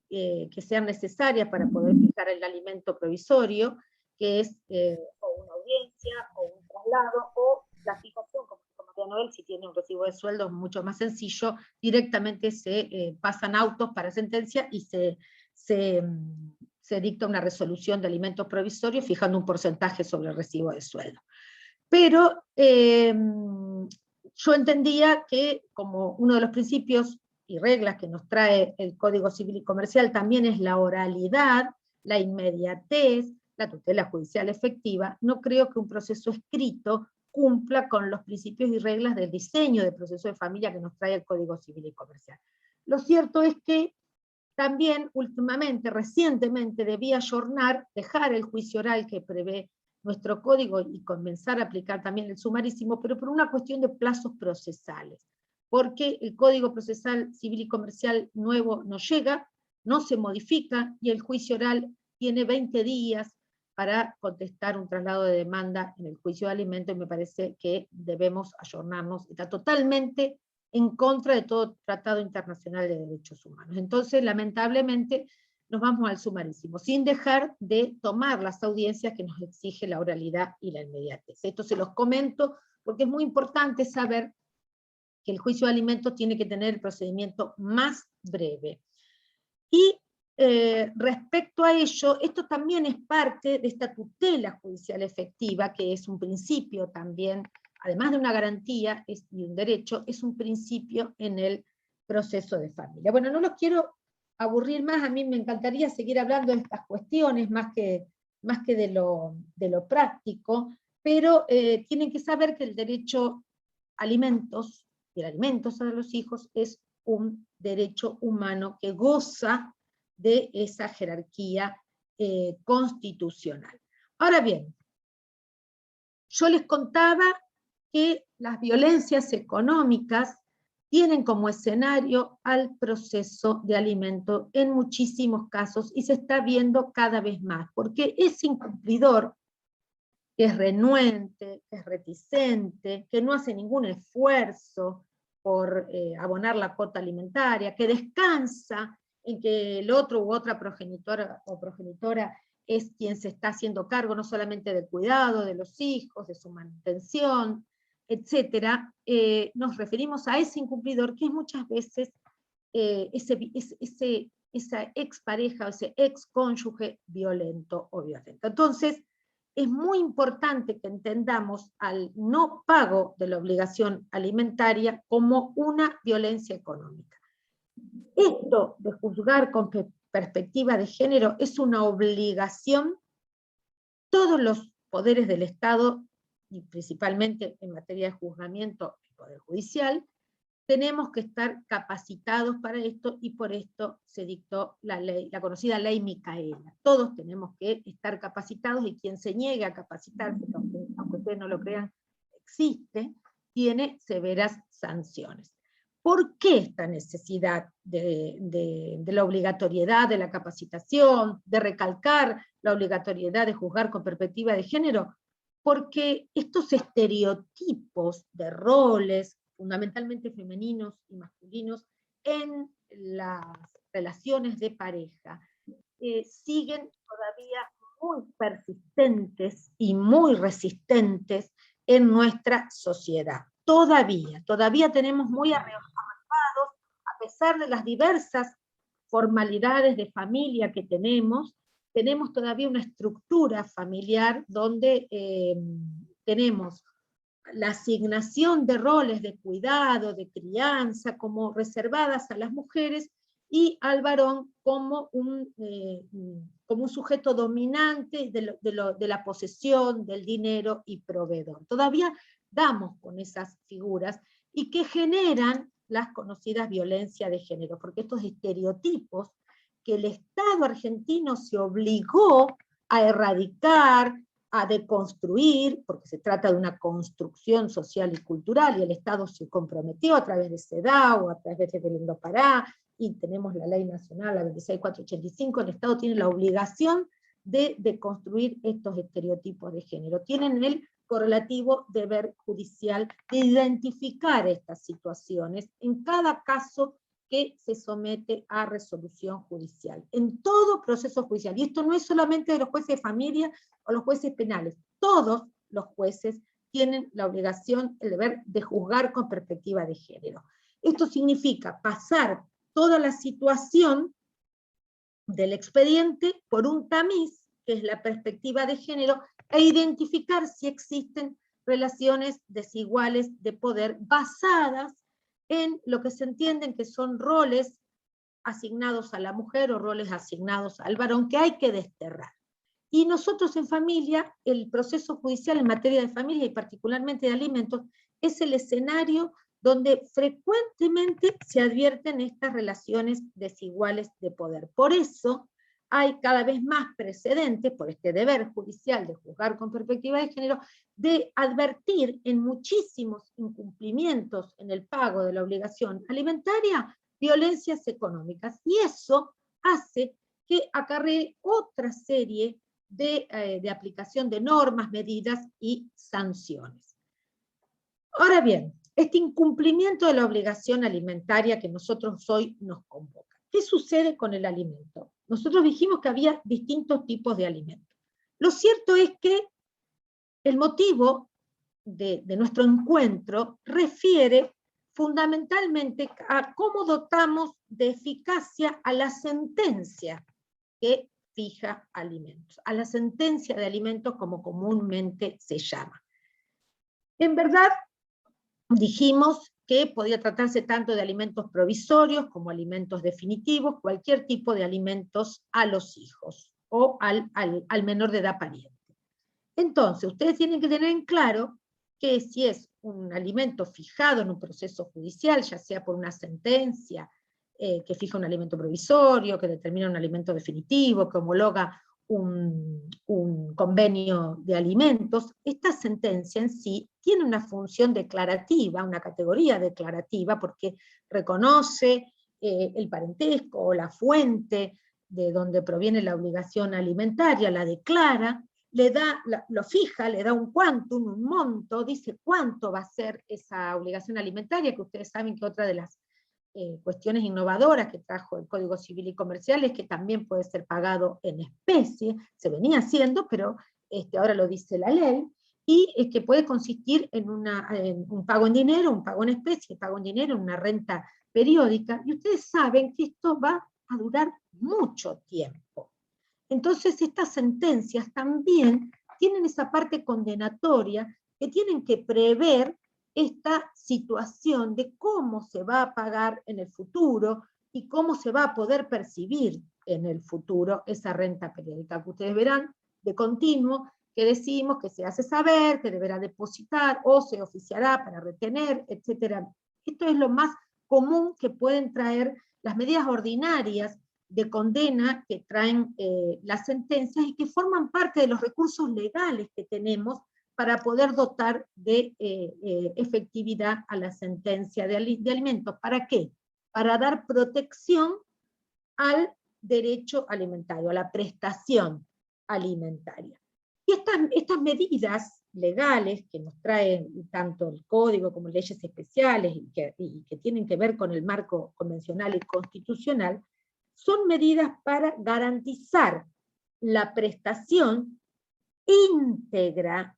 que sean necesarias para poder fijar el alimento provisorio, que es o una audiencia, o un traslado, o la fijación, como María Noel, si tiene un recibo de sueldo mucho más sencillo, directamente se pasan autos para sentencia y se dicta una resolución de alimentos provisorios fijando un porcentaje sobre el recibo de sueldo. Pero yo entendía que como uno de los principios y reglas que nos trae el Código Civil y Comercial también es la oralidad, la inmediatez, la tutela judicial efectiva. No creo que un proceso escrito cumpla con los principios y reglas del diseño del proceso de familia que nos trae el Código Civil y Comercial. Lo cierto es que también últimamente, recientemente, debía ayornar, dejar el juicio oral que prevé nuestro código y comenzar a aplicar también el sumarísimo, pero por una cuestión de plazos procesales, porque el Código Procesal Civil y Comercial nuevo no llega, no se modifica, y el juicio oral tiene 20 días para contestar un traslado de demanda en el juicio de alimentos, y me parece que debemos ayornarnos. Está totalmente en contra de todo tratado internacional de derechos humanos. Entonces, lamentablemente, nos vamos al sumarísimo, sin dejar de tomar las audiencias que nos exige la oralidad y la inmediatez. Esto se los comento porque es muy importante saber que el juicio de alimentos tiene que tener el procedimiento más breve. Y respecto a ello, esto también es parte de esta tutela judicial efectiva, que es un principio también, además de una garantía y un derecho, es un principio en el proceso de familia. Bueno, no los quiero aburrir más, a mí me encantaría seguir hablando de estas cuestiones, más que de lo práctico, pero tienen que saber que el derecho a alimentos, y el alimentos a los hijos, es un derecho humano que goza de esa jerarquía constitucional. Ahora bien, yo les contaba que las violencias económicas tienen como escenario al proceso de alimento en muchísimos casos, y se está viendo cada vez más, porque ese incumplidor, que es renuente, que es reticente, que no hace ningún esfuerzo por abonar la cuota alimentaria, que descansa en que el otro u otra progenitora o progenitora es quien se está haciendo cargo no solamente del cuidado de los hijos, de su manutención, etcétera, nos referimos a ese incumplidor, que es muchas veces esa expareja o ese excónyuge violento o violenta. Entonces, es muy importante que entendamos al no pago de la obligación alimentaria como una violencia económica. Esto de juzgar con perspectiva de género es una obligación. Todos los poderes del Estado, y principalmente en materia de juzgamiento, el Poder Judicial, tenemos que estar capacitados para esto, y por esto se dictó la ley, la conocida ley Micaela. Todos tenemos que estar capacitados, y quien se niegue a capacitarse, aunque ustedes no lo crean, existe, tiene severas sanciones. ¿Por qué esta necesidad de la obligatoriedad de la capacitación, de recalcar la obligatoriedad de juzgar con perspectiva de género? Porque estos estereotipos de roles, fundamentalmente femeninos y masculinos, en las relaciones de pareja, siguen todavía muy persistentes y muy resistentes en nuestra sociedad. Todavía tenemos muy arraigados, a pesar de las diversas formalidades de familia que tenemos todavía una estructura familiar donde tenemos la asignación de roles de cuidado, de crianza, como reservadas a las mujeres, y al varón como un sujeto dominante de la posesión, del dinero y proveedor. Todavía damos con esas figuras, y que generan las conocidas violencias de género, porque estos estereotipos que el Estado argentino se obligó a erradicar, a deconstruir, porque se trata de una construcción social y cultural, y el Estado se comprometió a través de CEDAW, a través de Belén do Pará, y tenemos la Ley Nacional, la 26485, el Estado tiene la obligación de deconstruir estos estereotipos de género. Tienen el correlativo deber judicial de identificar estas situaciones en cada caso que se somete a resolución judicial, en todo proceso judicial. Y esto no es solamente de los jueces de familia o los jueces penales, todos los jueces tienen la obligación, el deber de juzgar con perspectiva de género. Esto significa pasar toda la situación del expediente por un tamiz, que es la perspectiva de género, e identificar si existen relaciones desiguales de poder basadas en lo que se entienden que son roles asignados a la mujer o roles asignados al varón que hay que desterrar. Y nosotros en familia, el proceso judicial en materia de familia y particularmente de alimentos, es el escenario donde frecuentemente se advierten estas relaciones desiguales de poder. Por eso hay cada vez más precedentes, por este deber judicial de juzgar con perspectiva de género, de advertir en muchísimos incumplimientos en el pago de la obligación alimentaria violencias económicas. Y eso hace que acarree otra serie de aplicación de normas, medidas y sanciones. Ahora bien, este incumplimiento de la obligación alimentaria que nosotros hoy nos convoca. ¿Qué sucede con el alimento? Nosotros dijimos que había distintos tipos de alimentos. Lo cierto es que el motivo de nuestro encuentro refiere fundamentalmente a cómo dotamos de eficacia a la sentencia que fija alimentos, a la sentencia de alimentos como comúnmente se llama. En verdad, dijimos que podía tratarse tanto de alimentos provisorios como alimentos definitivos, cualquier tipo de alimentos a los hijos o al menor de edad pariente. Entonces, ustedes tienen que tener en claro que si es un alimento fijado en un proceso judicial, ya sea por una sentencia que fija un alimento provisorio, que determina un alimento definitivo, que homologa un convenio de alimentos, esta sentencia en sí tiene una función declarativa, una categoría declarativa, porque reconoce el parentesco o la fuente de donde proviene la obligación alimentaria, la declara, le da, lo fija, le da un quantum, un monto, dice cuánto va a ser esa obligación alimentaria, que ustedes saben que otra de las cuestiones innovadoras que trajo el Código Civil y Comercial es que también puede ser pagado en especie, se venía haciendo, pero ahora lo dice la ley, y es que puede consistir en un pago en dinero, un pago en especie, pago en dinero, una renta periódica, y ustedes saben que esto va a durar mucho tiempo. Entonces estas sentencias también tienen esa parte condenatoria que tienen que prever esta situación de cómo se va a pagar en el futuro y cómo se va a poder percibir en el futuro esa renta periódica, que ustedes verán de continuo que decimos que se hace saber, que deberá depositar o se oficiará para retener, etc. Esto es lo más común que pueden traer las medidas ordinarias de condena que traen las sentencias y que forman parte de los recursos legales que tenemos para poder dotar de efectividad a la sentencia de alimentos. ¿Para qué? Para dar protección al derecho alimentario, a la prestación alimentaria. Y estas medidas legales que nos traen tanto el Código como leyes especiales y que tienen que ver con el marco convencional y constitucional, son medidas para garantizar la prestación íntegra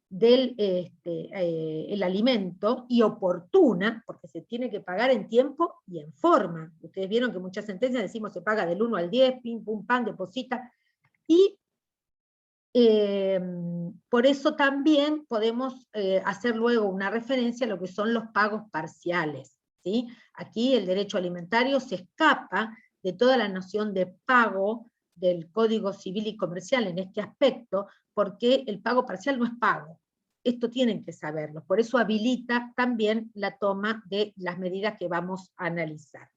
del el alimento y oportuna, porque se tiene que pagar en tiempo y en forma. Ustedes vieron que muchas sentencias decimos se paga del 1 al 10, pim, pum, pam, deposita, y por eso también podemos hacer luego una referencia a lo que son los pagos parciales, ¿sí? Aquí el derecho alimentario se escapa de toda la noción de pago del Código Civil y Comercial en este aspecto, porque el pago parcial no es pago. Esto tienen que saberlo, por eso habilita también la toma de las medidas que vamos a analizar.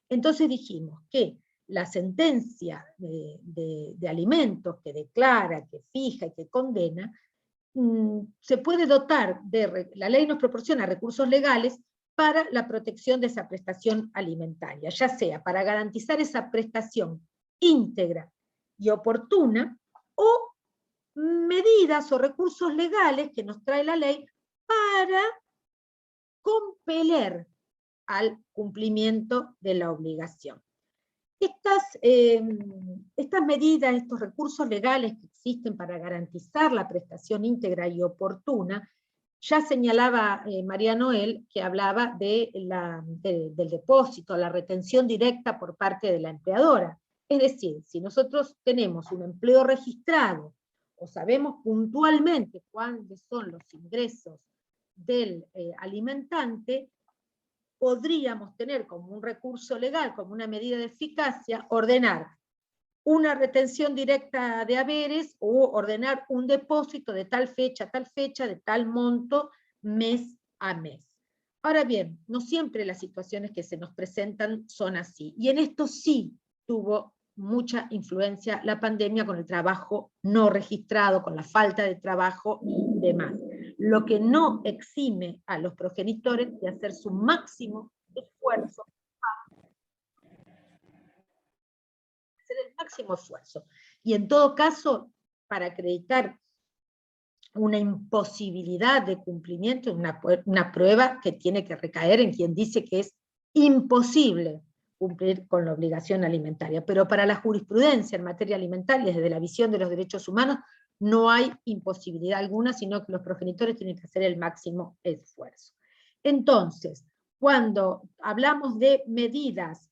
Entonces dijimos que la sentencia de alimentos que declara, que fija y que condena, se puede dotar la ley nos proporciona recursos legales para la protección de esa prestación alimentaria, ya sea para garantizar esa prestación íntegra y oportuna, o medidas o recursos legales que nos trae la ley para compeler al cumplimiento de la obligación. Estas medidas, estos recursos legales que existen para garantizar la prestación íntegra y oportuna, ya señalaba María Noel, que hablaba del depósito, la retención directa por parte de la empleadora. Es decir, si nosotros tenemos un empleo registrado, o sabemos puntualmente cuáles son los ingresos del alimentante, podríamos tener como un recurso legal, como una medida de eficacia, ordenar una retención directa de haberes o ordenar un depósito de tal fecha a tal fecha, de tal monto, mes a mes. Ahora bien, no siempre las situaciones que se nos presentan son así, y en esto sí tuvo mucha influencia la pandemia con el trabajo no registrado, con la falta de trabajo y demás. Lo que no exime a los progenitores de hacer su máximo esfuerzo, hacer el máximo esfuerzo. Y en todo caso, para acreditar una imposibilidad de cumplimiento, una prueba que tiene que recaer en quien dice que es imposible cumplir con la obligación alimentaria. Pero para la jurisprudencia en materia alimentaria, desde la visión de los derechos humanos, no hay imposibilidad alguna, sino que los progenitores tienen que hacer el máximo esfuerzo. Entonces, cuando hablamos de medidas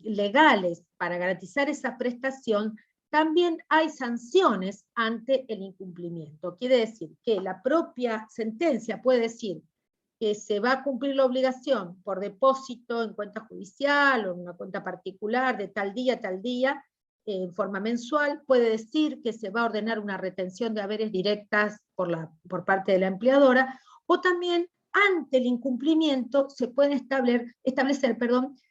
legales para garantizar esa prestación, también hay sanciones ante el incumplimiento. Quiere decir que la propia sentencia puede decir que se va a cumplir la obligación por depósito en cuenta judicial o en una cuenta particular de tal día, en forma mensual. Puede decir que se va a ordenar una retención de haberes directas por parte de la empleadora, o también ante el incumplimiento se pueden establecer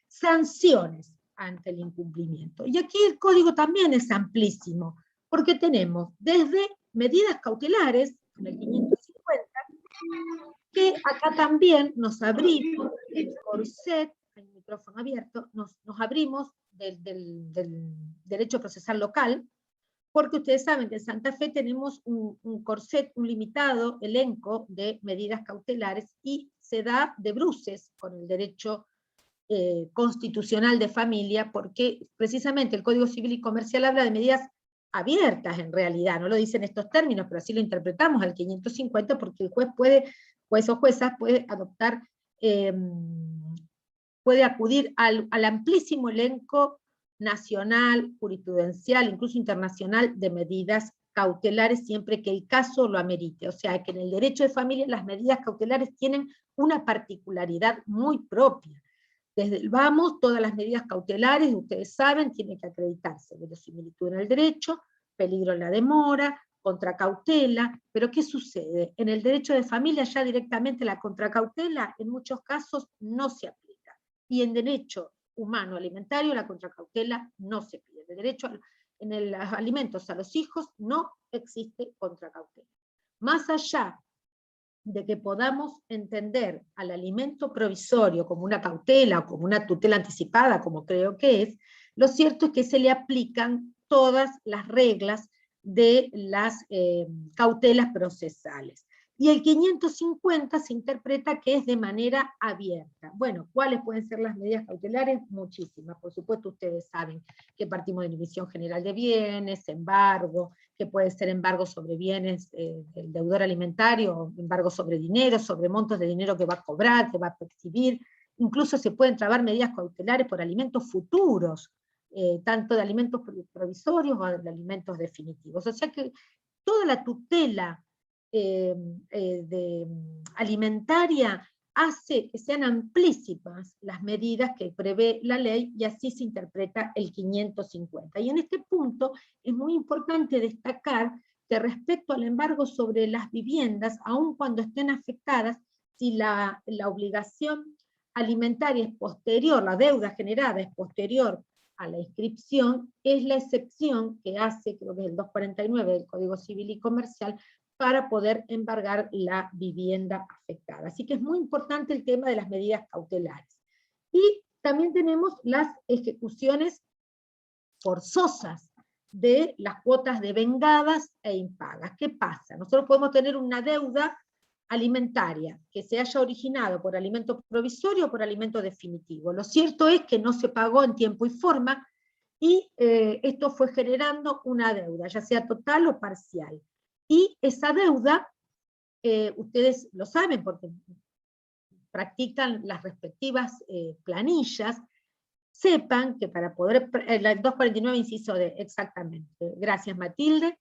sanciones ante el incumplimiento. Y aquí el código también es amplísimo, porque tenemos desde medidas cautelares, en el 550, que acá también nos abrimos el corset, el micrófono abierto, nos abrimos del derecho procesal local, porque ustedes saben que en Santa Fe tenemos un corset, un limitado elenco de medidas cautelares, y se da de bruces con el derecho constitucional de familia, porque precisamente el Código Civil y Comercial habla de medidas abiertas en realidad, no lo dice en estos términos, pero así lo interpretamos al 550, porque el juez o jueza puede adoptar, puede acudir al amplísimo elenco nacional, jurisprudencial, incluso internacional, de medidas cautelares, siempre que el caso lo amerite. O sea, que en el derecho de familia las medidas cautelares tienen una particularidad muy propia. Desde el vamos, todas las medidas cautelares, ustedes saben, tienen que acreditarse verosimilitud en el derecho, peligro en la demora, contracautela. Pero ¿qué sucede? En el derecho de familia ya directamente la contracautela en muchos casos no se aplica. Y en derecho humano alimentario la contracautela no se pide. En el derecho en los alimentos a los hijos no existe contracautela. Más allá de que podamos entender al alimento provisorio como una cautela o como una tutela anticipada, como creo que es, lo cierto es que se le aplican todas las reglas de las cautelas procesales. Y el 550 se interpreta que es de manera abierta. Bueno, ¿cuáles pueden ser las medidas cautelares? Muchísimas. Por supuesto, ustedes saben que partimos de inhibición general de bienes, embargo, que puede ser embargo sobre bienes del deudor alimentario, embargo sobre dinero, sobre montos de dinero que va a cobrar, que va a percibir. Incluso se pueden trabar medidas cautelares por alimentos futuros, tanto de alimentos provisorios o de alimentos definitivos. O sea que toda la tutela alimentaria hace que sean amplísimas las medidas que prevé la ley, y así se interpreta el 550. Y en este punto es muy importante destacar que respecto al embargo sobre las viviendas, aun cuando estén afectadas, si la obligación alimentaria es posterior, la deuda generada es posterior a la inscripción, es la excepción que hace, creo que es el 249 del Código Civil y Comercial, para poder embargar la vivienda afectada. Así que es muy importante el tema de las medidas cautelares. Y también tenemos las ejecuciones forzosas de las cuotas devengadas e impagas. ¿Qué pasa? Nosotros podemos tener una deuda alimentaria que se haya originado por alimento provisorio o por alimento definitivo. Lo cierto es que no se pagó en tiempo y forma, y esto fue generando una deuda, ya sea total o parcial. Y esa deuda, ustedes lo saben porque practican las respectivas planillas, sepan que para poder, el 249 inciso D, exactamente, gracias Matilde,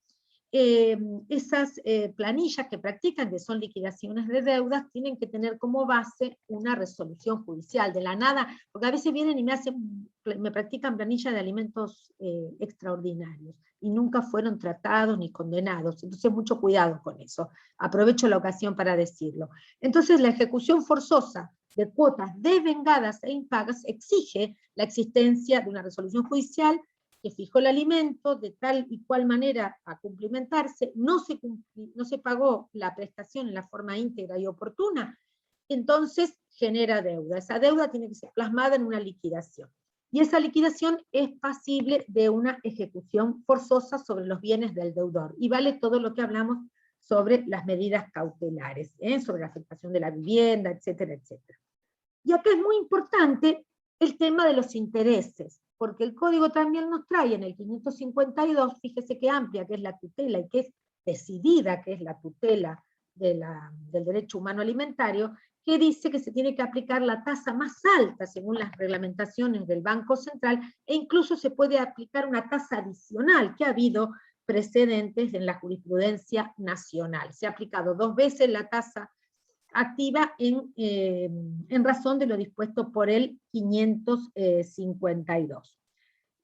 esas planillas que practican, que son liquidaciones de deudas, tienen que tener como base una resolución judicial, de la nada, porque a veces vienen y me practican planillas de alimentos extraordinarios, y nunca fueron tratados ni condenados, entonces mucho cuidado con eso, aprovecho la ocasión para decirlo. Entonces la ejecución forzosa de cuotas devengadas e impagas exige la existencia de una resolución judicial que fijó el alimento de tal y cual manera a cumplimentarse, no se pagó la prestación en la forma íntegra y oportuna, entonces genera deuda. Esa deuda tiene que ser plasmada en una liquidación. Y esa liquidación es pasible de una ejecución forzosa sobre los bienes del deudor. Y vale todo lo que hablamos sobre las medidas cautelares, sobre la afectación de la vivienda, etcétera, etcétera. Y acá es muy importante el tema de los intereses, porque el Código también nos trae en el 552, fíjese qué amplia que es la tutela y qué es decidida que es la tutela del derecho humano alimentario, que dice que se tiene que aplicar la tasa más alta según las reglamentaciones del Banco Central, e incluso se puede aplicar una tasa adicional, que ha habido precedentes en la jurisprudencia nacional. Se ha aplicado 2 veces la tasa activa en razón de lo dispuesto por el 552.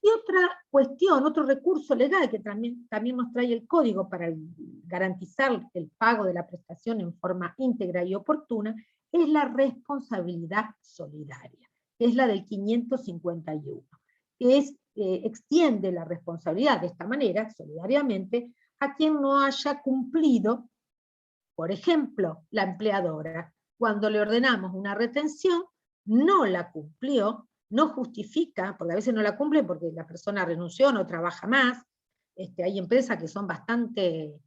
Y otra cuestión, otro recurso legal que también nos trae el Código para garantizar el pago de la prestación en forma íntegra y oportuna, es la responsabilidad solidaria, que es la del 551, que extiende la responsabilidad de esta manera, solidariamente, a quien no haya cumplido. Por ejemplo, la empleadora, cuando le ordenamos una retención, no la cumplió, no justifica, porque a veces no la cumple porque la persona renunció, no trabaja más. Hay empresas que son bastante,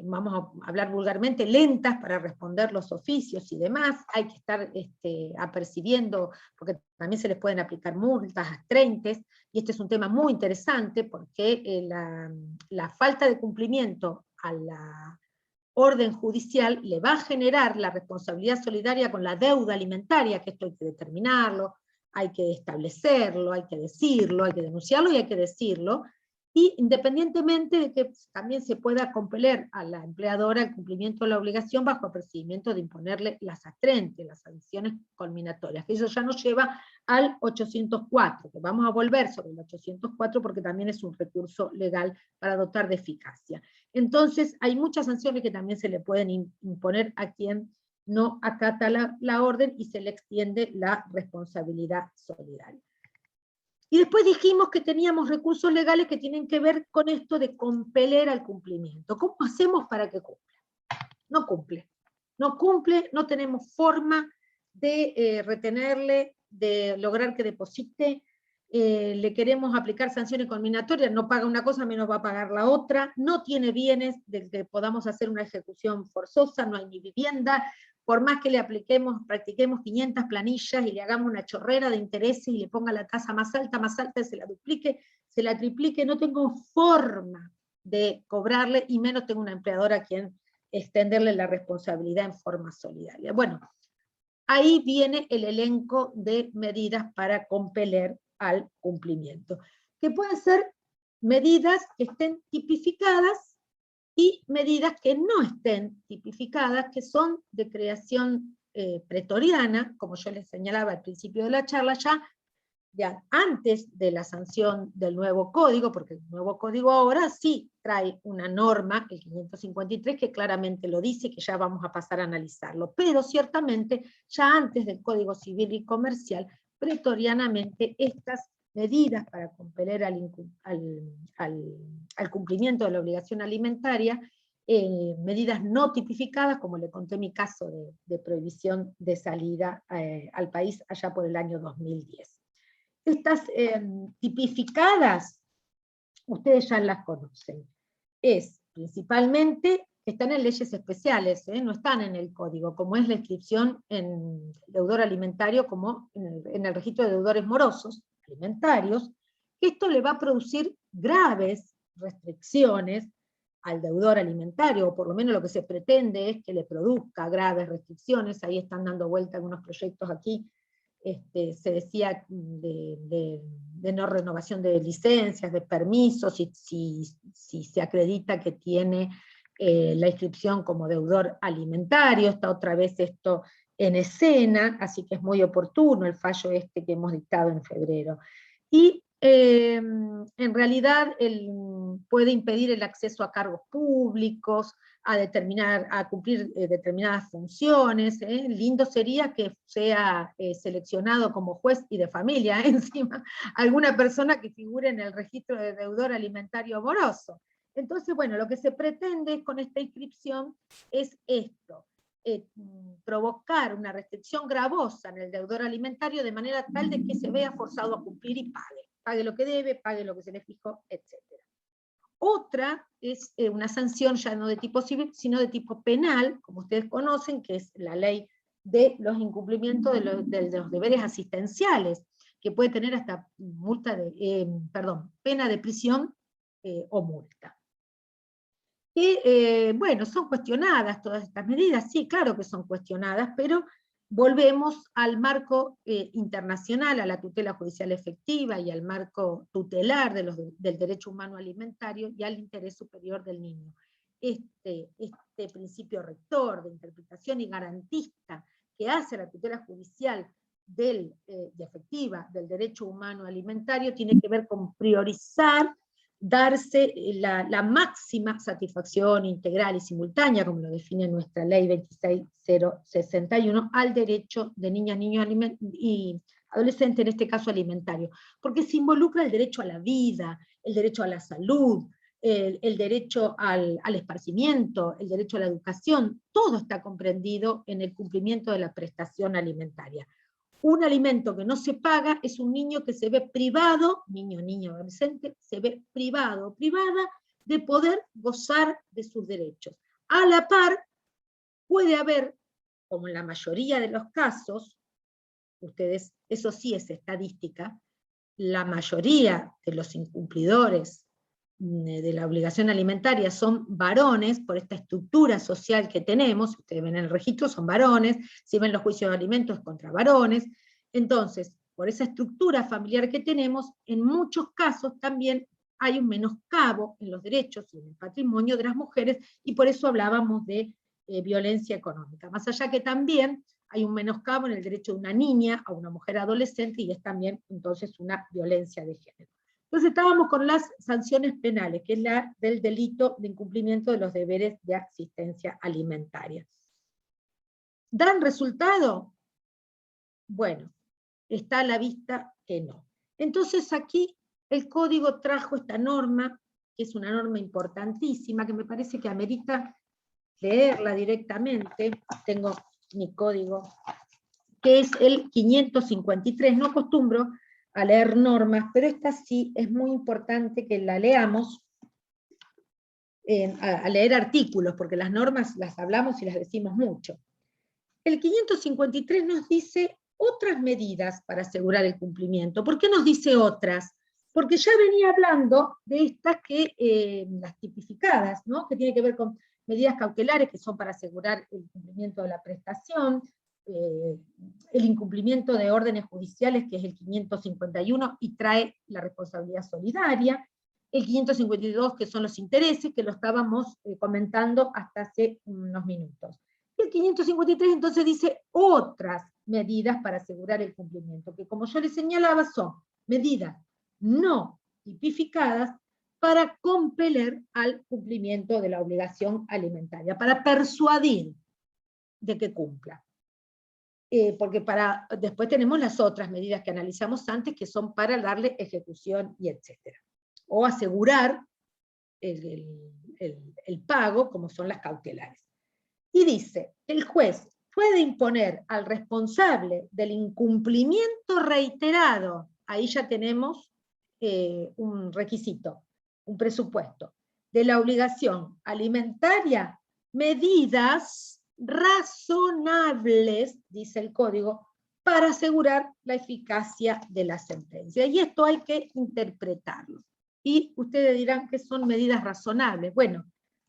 vamos a hablar vulgarmente, lentas para responder los oficios y demás. Hay que estar apercibiendo, porque también se les pueden aplicar multas, astreinte, y este es un tema muy interesante porque la falta de cumplimiento a la orden judicial le va a generar la responsabilidad solidaria con la deuda alimentaria, que esto hay que determinarlo, hay que establecerlo, hay que decirlo, hay que denunciarlo y hay que decirlo, y independientemente de que también se pueda compeler a la empleadora el cumplimiento de la obligación bajo el procedimiento de imponerle las astreinte, las sanciones culminatorias, que eso ya nos lleva al 804, que vamos a volver sobre el 804 porque también es un recurso legal para dotar de eficacia. Entonces hay muchas sanciones que también se le pueden imponer a quien no acata la orden y se le extiende la responsabilidad solidaria. Y después dijimos que teníamos recursos legales que tienen que ver con esto de compeler al cumplimiento. ¿Cómo hacemos para que cumpla? No cumple. No cumple, no tenemos forma de retenerle, de lograr que deposite, le queremos aplicar sanciones conminatorias, no paga una cosa, menos va a pagar la otra, no tiene bienes del que podamos hacer una ejecución forzosa, no hay ni vivienda, por más que le practiquemos 500 planillas y le hagamos una chorrera de intereses y le ponga la tasa más alta, se la duplique, se la triplique, no tengo forma de cobrarle, y menos tengo una empleadora a quien extenderle la responsabilidad en forma solidaria. Bueno, ahí viene el elenco de medidas para compeler al cumplimiento, que pueden ser medidas que estén tipificadas y medidas que no estén tipificadas, que son de creación pretoriana, como yo les señalaba al principio de la charla, ya antes de la sanción del nuevo código, porque el nuevo código ahora sí trae una norma, el 553, que claramente lo dice, que ya vamos a pasar a analizarlo, pero ciertamente ya antes del Código Civil y Comercial, pretorianamente estas medidas para compeler al cumplimiento de la obligación alimentaria, medidas no tipificadas, como le conté mi caso de prohibición de salida al país allá por el año 2010. Estas tipificadas, ustedes ya las conocen. Es principalmente, están en leyes especiales, no están en el código, como es la inscripción en deudor alimentario, como en el registro de deudores morosos alimentarios, que esto le va a producir graves restricciones al deudor alimentario, o por lo menos lo que se pretende es que le produzca graves restricciones. Ahí están dando vuelta algunos proyectos aquí se decía de no renovación de licencias, de permisos, si se acredita que tiene la inscripción como deudor alimentario. Está otra vez esto en escena, así que es muy oportuno el fallo que hemos dictado en febrero. Y en realidad puede impedir el acceso a cargos públicos, a cumplir determinadas funciones. Lindo sería que sea seleccionado como juez y de familia, encima, alguna persona que figure en el registro de deudor alimentario moroso. Entonces, bueno, lo que se pretende con esta inscripción es esto, provocar una restricción gravosa en el deudor alimentario de manera tal de que se vea forzado a cumplir y pague lo que debe, pague lo que se le fijó, etc. Otra es una sanción ya no de tipo civil, sino de tipo penal, como ustedes conocen, que es la ley de los incumplimientos de los deberes asistenciales, que puede tener hasta pena de prisión o multa. Y bueno, son cuestionadas todas estas medidas, sí, claro que son cuestionadas, pero volvemos al marco internacional, a la tutela judicial efectiva y al marco tutelar del derecho humano alimentario y al interés superior del niño. Este principio rector de interpretación y garantista que hace la tutela judicial y efectiva del derecho humano alimentario tiene que ver con priorizar, darse la máxima satisfacción integral y simultánea, como lo define nuestra ley 26061, al derecho de niñas, niños y adolescentes, en este caso alimentario, porque se involucra el derecho a la vida, el derecho a la salud, el derecho al esparcimiento, el derecho a la educación, todo está comprendido en el cumplimiento de la prestación alimentaria. Un alimento que no se paga es un niño que se ve privado, niño, niña, adolescente, se ve privado o privada de poder gozar de sus derechos. A la par, puede haber, como en la mayoría de los casos, eso sí es estadística, la mayoría de los incumplidores de la obligación alimentaria son varones, por esta estructura social que tenemos. Ustedes ven en el registro, son varones, si ven los juicios de alimentos es contra varones. Entonces, por esa estructura familiar que tenemos, en muchos casos también hay un menoscabo en los derechos y en el patrimonio de las mujeres, y por eso hablábamos de violencia económica. Más allá que también hay un menoscabo en el derecho de una niña a una mujer adolescente, y es también entonces una violencia de género. Entonces estábamos con las sanciones penales, que es la del delito de incumplimiento de los deberes de asistencia alimentaria. ¿Dan resultado? Bueno, está a la vista que no. Entonces aquí el código trajo esta norma, que es una norma importantísima, que me parece que amerita leerla directamente. Tengo mi código, que es el 553. No acostumbro a leer normas, pero esta sí es muy importante que la leamos, a leer artículos, porque las normas las hablamos y las decimos mucho. El 553 nos dice otras medidas para asegurar el cumplimiento. ¿Por qué nos dice otras? Porque ya venía hablando de estas las tipificadas, ¿no? Que tiene que ver con medidas cautelares que son para asegurar el cumplimiento de la prestación, el incumplimiento de órdenes judiciales, que es el 551, y trae la responsabilidad solidaria, el 552, que son los intereses, que lo estábamos comentando hasta hace unos minutos. Y el 553 entonces dice otras medidas para asegurar el cumplimiento, que como yo les señalaba son medidas no tipificadas para compeler al cumplimiento de la obligación alimentaria, para persuadir de que cumpla. Porque después tenemos las otras medidas que analizamos antes, que son para darle ejecución y etcétera. O asegurar el pago, como son las cautelares. Y dice, el juez puede imponer al responsable del incumplimiento reiterado, ahí ya tenemos un requisito, un presupuesto, de la obligación alimentaria, medidas razonables, dice el código, para asegurar la eficacia de la sentencia. Y esto hay que interpretarlo. Y ustedes dirán que son medidas razonables. Bueno,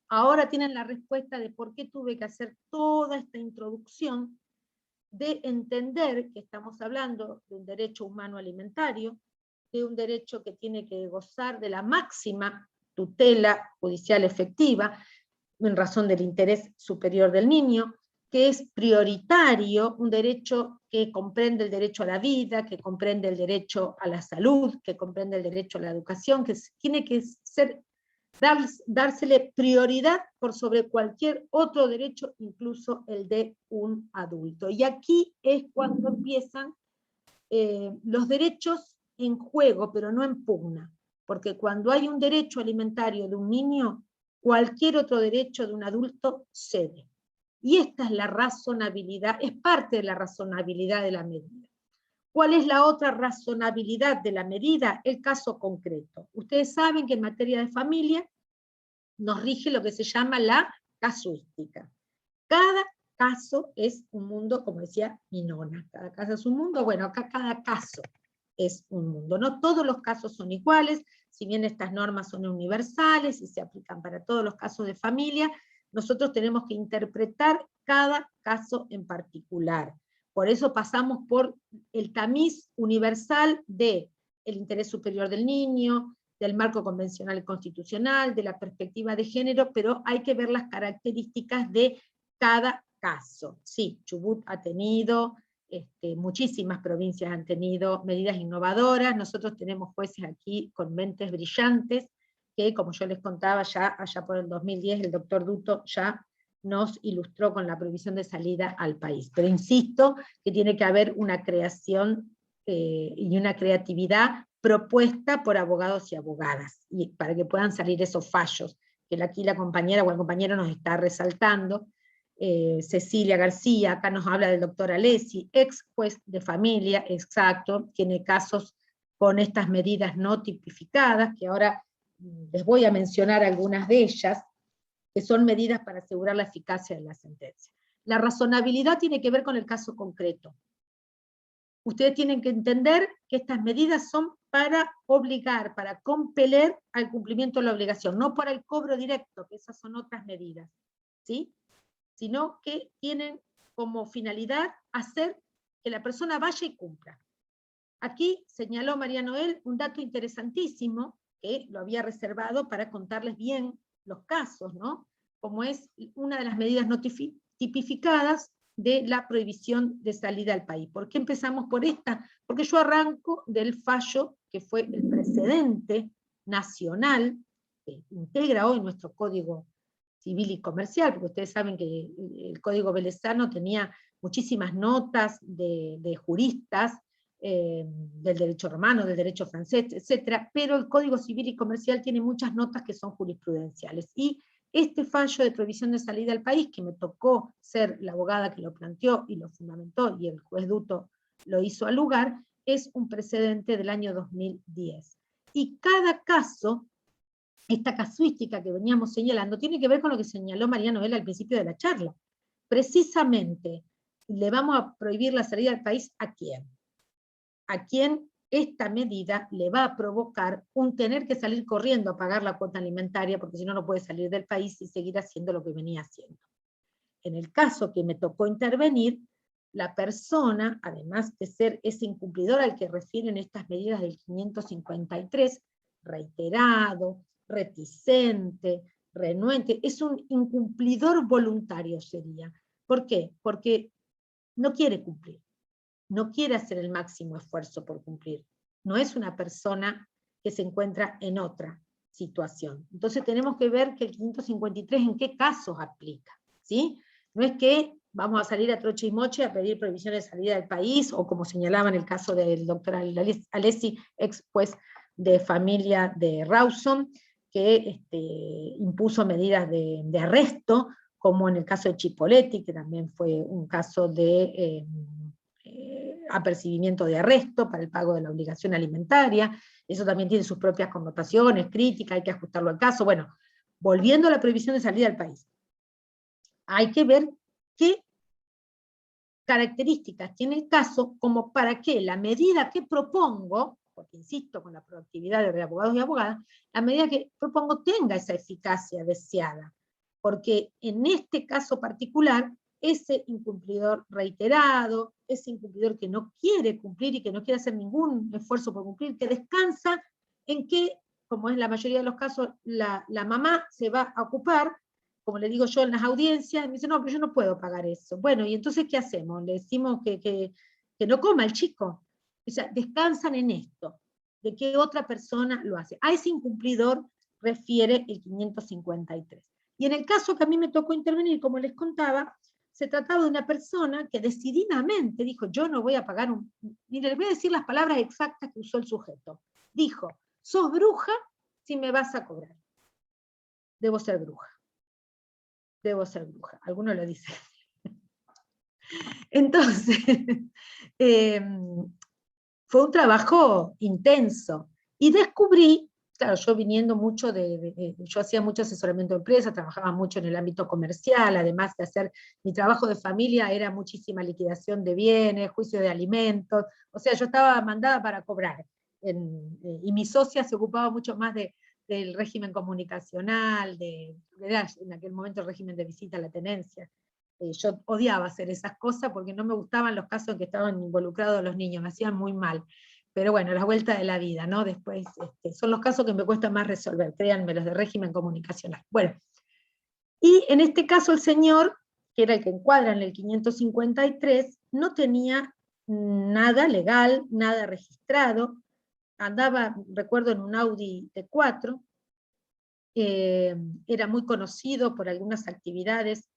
ahora tienen la respuesta de por qué tuve que hacer toda esta introducción, de entender que estamos hablando de un derecho humano alimentario, de un derecho que tiene que gozar de la máxima tutela judicial efectiva, en razón del interés superior del niño, que es prioritario, un derecho que comprende el derecho a la vida, que comprende el derecho a la salud, que comprende el derecho a la educación, que tiene que ser, dársele prioridad por sobre cualquier otro derecho, incluso el de un adulto. Y aquí es cuando empiezan los derechos en juego, pero no en pugna, porque cuando hay un derecho alimentario de un niño, cualquier otro derecho de un adulto cede. Y esta es la razonabilidad, es parte de la razonabilidad de la medida. ¿Cuál es la otra razonabilidad de la medida? El caso concreto. Ustedes saben que en materia de familia nos rige lo que se llama la casuística. Cada caso es un mundo, como decía mi nona, cada caso es un mundo. Bueno, acá cada caso es un mundo. No todos los casos son iguales, si bien estas normas son universales y se aplican para todos los casos de familia, nosotros tenemos que interpretar cada caso en particular. Por eso pasamos por el tamiz universal del interés superior del niño, del marco convencional y constitucional, de la perspectiva de género, pero hay que ver las características de cada caso. Sí, Chubut ha tenido, muchísimas provincias han tenido medidas innovadoras, nosotros tenemos jueces aquí con mentes brillantes, que como yo les contaba ya allá por el 2010, el doctor Duto ya nos ilustró con la prohibición de salida al país. Pero insisto que tiene que haber una creación y una creatividad propuesta por abogados y abogadas, y para que puedan salir esos fallos, que aquí la compañera o el compañero nos está resaltando. Cecilia García, acá nos habla del doctor Alessi, ex juez de familia, exacto, tiene casos con estas medidas no tipificadas, que ahora les voy a mencionar algunas de ellas, que son medidas para asegurar la eficacia de la sentencia. La razonabilidad tiene que ver con el caso concreto. Ustedes tienen que entender que estas medidas son para obligar, para compeler al cumplimiento de la obligación, no para el cobro directo, que esas son otras medidas, ¿sí? Sino que tienen como finalidad hacer que la persona vaya y cumpla. Aquí señaló María Noel un dato interesantísimo, que lo había reservado para contarles bien los casos, ¿no? Como es una de las medidas no tipificadas de la prohibición de salida al país. ¿Por qué empezamos por esta? Porque yo arranco del fallo que fue el precedente nacional, que integra hoy nuestro Código Civil y Comercial, porque ustedes saben que el Código Velezano tenía muchísimas notas de juristas, del derecho romano, del derecho francés, etc., pero el Código Civil y Comercial tiene muchas notas que son jurisprudenciales, y este fallo de prohibición de salida al país, que me tocó ser la abogada que lo planteó y lo fundamentó, y el juez Duto lo hizo al lugar, es un precedente del año 2010. Y cada caso, esta casuística que veníamos señalando, tiene que ver con lo que señaló María Noel al principio de la charla. Precisamente, le vamos a prohibir la salida al país ¿a quién? A quien esta medida le va a provocar un tener que salir corriendo a pagar la cuota alimentaria, porque si no, no puede salir del país y seguir haciendo lo que venía haciendo. En el caso que me tocó intervenir, la persona, además de ser ese incumplidor al que refieren estas medidas del 553, reiterado, reticente, renuente, es un incumplidor voluntario sería. ¿Por qué? Porque no quiere cumplir. No quiere hacer el máximo esfuerzo por cumplir. No es una persona que se encuentra en otra situación. Entonces tenemos que ver que el 553 en qué casos aplica, ¿sí? No es que vamos a salir a troche y moche a pedir prohibición de salida del país, o como señalaba en el caso del doctor Alessi, ex juez de familia de Rawson, que impuso medidas de arresto, como en el caso de Chipoletti, que también fue un caso de apercibimiento de arresto para el pago de la obligación alimentaria. Eso también tiene sus propias connotaciones, críticas, hay que ajustarlo al caso. Bueno, volviendo a la prohibición de salida del país, hay que ver qué características tiene el caso como para que la medida que propongo, porque insisto con la proactividad de abogados y abogadas, la medida que propongo tenga esa eficacia deseada, porque en este caso particular ese incumplidor reiterado, ese incumplidor que no quiere cumplir y que no quiere hacer ningún esfuerzo por cumplir, que descansa en que, como es en la mayoría de los casos, la mamá se va a ocupar, como le digo yo en las audiencias, y me dice, no, pero yo no puedo pagar eso. Bueno, ¿y entonces qué hacemos? Le decimos que no coma el chico. O sea, descansan en esto, de que otra persona lo hace. A ese incumplidor refiere el 553. Y en el caso que a mí me tocó intervenir, como les contaba, se trataba de una persona que decididamente dijo, yo no voy a pagar un... Y les voy a decir las palabras exactas que usó el sujeto. Dijo, sos bruja si me vas a cobrar. Debo ser bruja. Debo ser bruja. Alguno lo dice. Entonces, fue un trabajo intenso. Y descubrí, claro, yo viniendo mucho yo hacía mucho asesoramiento de empresas, trabajaba mucho en el ámbito comercial, además de hacer mi trabajo de familia, era muchísima liquidación de bienes, juicio de alimentos, o sea, yo estaba mandada para cobrar. Y mi socia se ocupaba mucho más del régimen comunicacional, era en aquel momento el régimen de visita a la tenencia. Yo odiaba hacer esas cosas porque no me gustaban los casos en que estaban involucrados los niños, me hacían muy mal. Pero bueno, la vuelta de la vida, ¿no? Después, son los casos que me cuesta más resolver, créanme, los de régimen comunicacional. Bueno, y en este caso el señor, que era el que encuadra en el 553, no tenía nada legal, nada registrado, andaba, recuerdo, en un Audi T4, era muy conocido por algunas actividades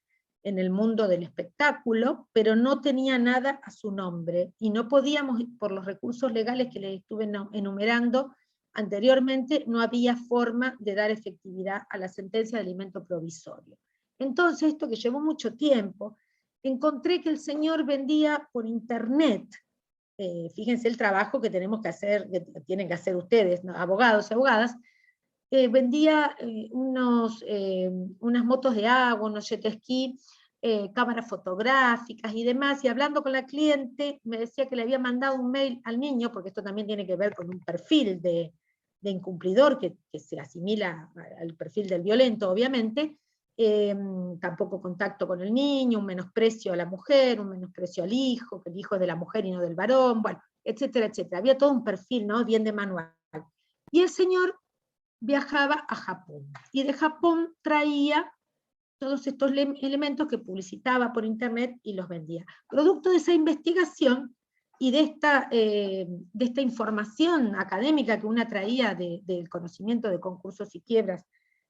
en el mundo del espectáculo, pero no tenía nada a su nombre, y no podíamos, por los recursos legales que les estuve enumerando anteriormente, no había forma de dar efectividad a la sentencia de alimento provisorio. Entonces, esto que llevó mucho tiempo, encontré que el señor vendía por internet, fíjense el trabajo que tenemos que hacer, que tienen que hacer ustedes, ¿no? Abogados y abogadas, vendía unas motos de agua, unos jet ski, cámaras fotográficas y demás, y hablando con la cliente me decía que le había mandado un mail al niño, porque esto también tiene que ver con un perfil de incumplidor que se asimila al perfil del violento, obviamente, tampoco contacto con el niño, un menosprecio a la mujer, un menosprecio al hijo, que el hijo es de la mujer y no del varón, bueno, etcétera, etcétera. Había todo un perfil, ¿no? Bien de manual. Y el señor viajaba a Japón, y de Japón traía todos estos elementos que publicitaba por internet y los vendía. Producto de esa investigación y de esta información académica que una traía del conocimiento de concursos y quiebras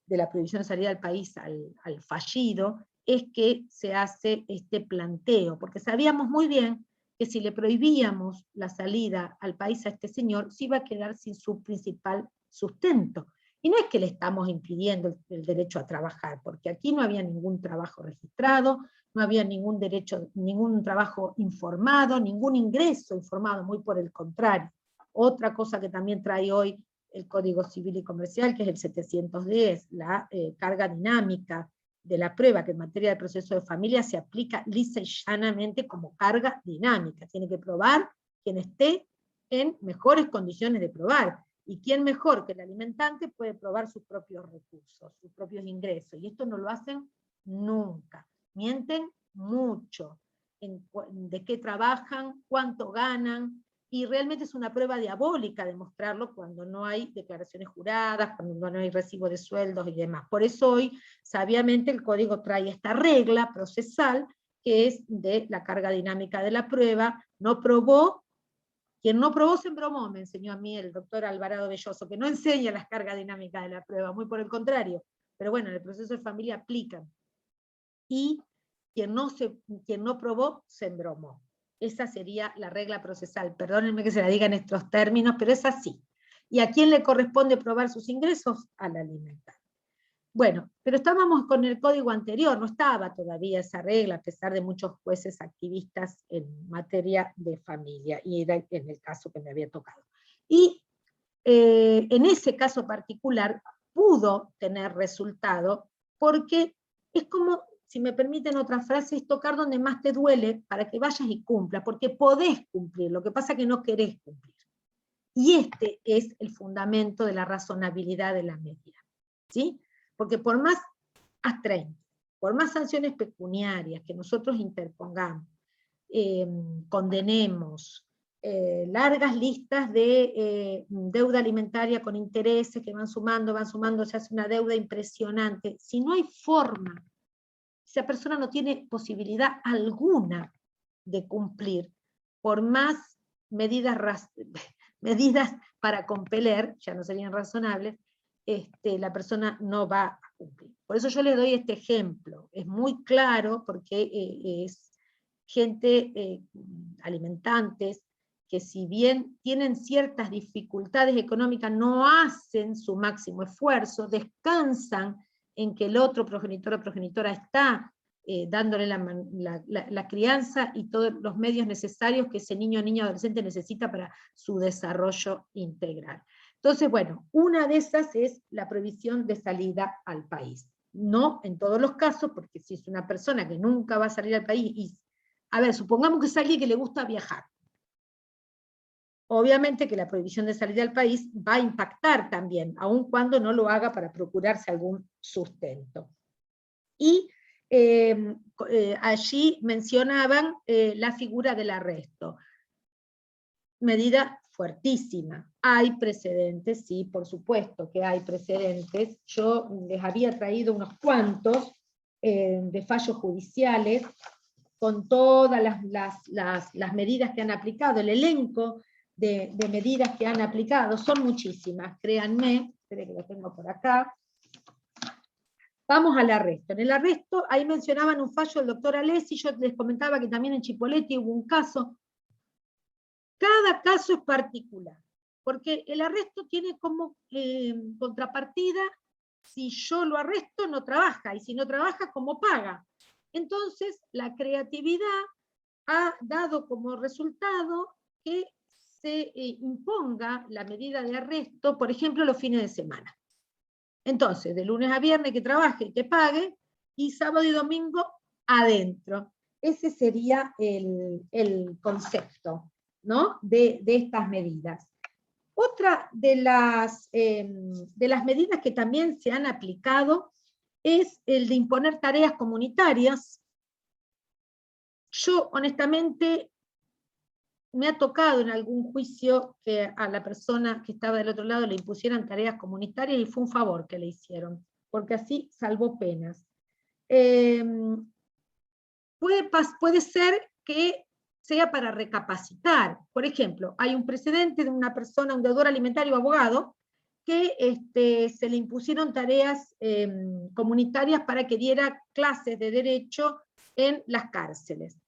de la prohibición de salida del país al fallido, es que se hace este planteo, porque sabíamos muy bien que si le prohibíamos la salida al país a este señor, se iba a quedar sin su principal sustento. Y no es que le estamos impidiendo el derecho a trabajar, porque aquí no había ningún trabajo registrado, no había ningún derecho, ningún trabajo informado, ningún ingreso informado, muy por el contrario. Otra cosa que también trae hoy el Código Civil y Comercial, que es el 710, la carga dinámica de la prueba, que en materia de proceso de familia se aplica lisa y llanamente como carga dinámica. Tiene que probar quien esté en mejores condiciones de probar. ¿Y quién mejor que el alimentante puede probar sus propios recursos, sus propios ingresos? Y esto no lo hacen nunca. Mienten mucho de qué trabajan, cuánto ganan, y realmente es una prueba diabólica demostrarlo cuando no hay declaraciones juradas, cuando no hay recibo de sueldos y demás. Por eso hoy, sabiamente, el código trae esta regla procesal, que es de la carga dinámica de la prueba. No probó. Quien no probó se embromó, me enseñó a mí el doctor Alvarado Belloso, que no enseña las cargas dinámicas de la prueba, muy por el contrario. Pero bueno, en el proceso de familia aplican. Y quien no probó se embromó. Esa sería la regla procesal. Perdónenme que se la diga en estos términos, pero es así. ¿Y a quién le corresponde probar sus ingresos? Al alimentar. Bueno, pero estábamos con el código anterior, no estaba todavía esa regla, a pesar de muchos jueces activistas en materia de familia, y era en el caso que me había tocado. Y en ese caso particular pudo tener resultado, porque es como, si me permiten otra frase, es tocar donde más te duele para que vayas y cumplas, porque podés cumplir, lo que pasa es que no querés cumplir. Y este es el fundamento de la razonabilidad de la medida, ¿sí? Porque por más haz 30, por más sanciones pecuniarias que nosotros interpongamos, condenemos, largas listas de deuda alimentaria con intereses que van sumando, se hace una deuda impresionante. Si no hay forma, esa persona no tiene posibilidad alguna de cumplir, por más medidas para compeler, ya no serían razonables, la persona no va a cumplir. Por eso yo le doy este ejemplo, es muy claro porque es gente, alimentantes, que si bien tienen ciertas dificultades económicas, no hacen su máximo esfuerzo, descansan en que el otro progenitor o progenitora está dándole la crianza y todos los medios necesarios que ese niño o niña adolescente necesita para su desarrollo integral. Entonces, bueno, una de esas es la prohibición de salida al país. No en todos los casos, porque si es una persona que nunca va a salir al país, y, a ver, supongamos que es alguien que le gusta viajar, obviamente que la prohibición de salir al país va a impactar también, aun cuando no lo haga para procurarse algún sustento. Y allí mencionaban la figura del arresto. Medida fuertísima. Hay precedentes, sí, por supuesto que hay precedentes. Yo les había traído unos cuantos de fallos judiciales con todas las medidas que han aplicado, el elenco de medidas que han aplicado, son muchísimas, créanme, esperen que lo tengo por acá. Vamos al arresto. En el arresto, ahí mencionaban un fallo del doctor Alessi, yo les comentaba que también en Chipoleti hubo un caso. Cada caso es particular, porque el arresto tiene como contrapartida, si yo lo arresto no trabaja, y si no trabaja, ¿cómo paga? Entonces, la creatividad ha dado como resultado que se imponga la medida de arresto, por ejemplo, los fines de semana. Entonces, de lunes a viernes que trabaje y que pague, y sábado y domingo adentro. Ese sería el concepto, ¿no? de estas medidas. Otra de las medidas que también se han aplicado es el de imponer tareas comunitarias. Yo, honestamente, me ha tocado en algún juicio que a la persona que estaba del otro lado le impusieran tareas comunitarias y fue un favor que le hicieron, porque así salvó penas. Puede ser que sea para recapacitar. Por ejemplo, hay un precedente de una persona, un deudor alimentario abogado, que se le impusieron tareas comunitarias para que diera clases de derecho en las cárceles.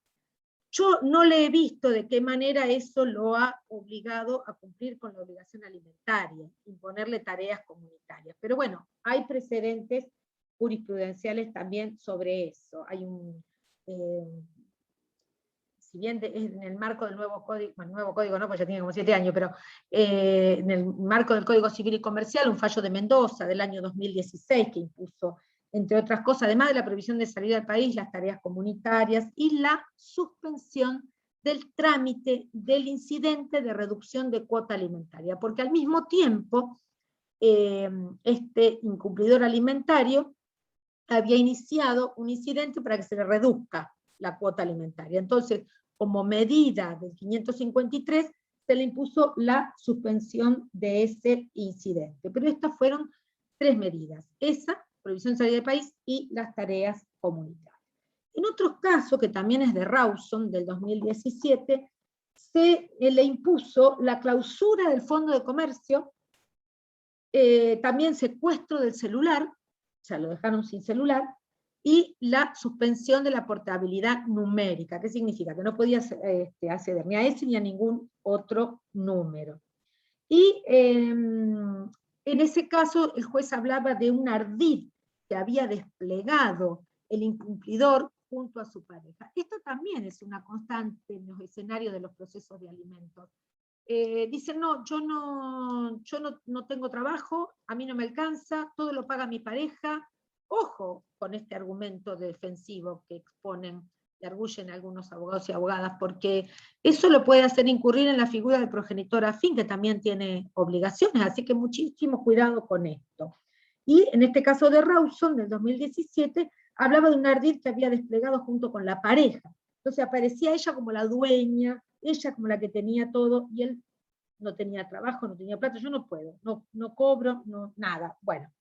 Yo no le he visto de qué manera eso lo ha obligado a cumplir con la obligación alimentaria, imponerle tareas comunitarias. Pero bueno, hay precedentes jurisprudenciales también sobre eso. Hay un, si bien en el marco del nuevo código, bueno, nuevo código no, pues ya tiene como 7 años, pero en el marco del Código Civil y Comercial, un fallo de Mendoza del año 2016 que impuso, entre otras cosas, además de la prohibición de salida del país, las tareas comunitarias y la suspensión del trámite del incidente de reducción de cuota alimentaria, porque al mismo tiempo este incumplidor alimentario había iniciado un incidente para que se le reduzca la cuota alimentaria. Entonces, como medida del 553, se le impuso la suspensión de ese incidente. Pero estas fueron 3 medidas. Esa, prohibición de salida del país, y las tareas comunitarias. En otros casos, que también es de Rawson, del 2017, se le impuso la clausura del Fondo de Comercio, también secuestro del celular, o sea, lo dejaron sin celular, y la suspensión de la portabilidad numérica. ¿Qué significa? Que no podía acceder ni a ese ni a ningún otro número. Y en ese caso el juez hablaba de un ardid que había desplegado el incumplidor junto a su pareja. Esto también es una constante en los escenarios de los procesos de alimentos. Dicen, no, yo no tengo trabajo, a mí no me alcanza, todo lo paga mi pareja. Ojo con este argumento defensivo que exponen y arguyen algunos abogados y abogadas, porque eso lo puede hacer incurrir en la figura del progenitor afín, que también tiene obligaciones, así que muchísimo cuidado con esto. Y en este caso de Rawson, del 2017, hablaba de un ardid que había desplegado junto con la pareja. Entonces aparecía ella como la dueña, ella como la que tenía todo, y él no tenía trabajo, no tenía plata, yo no puedo, no cobro, no, nada. Bueno.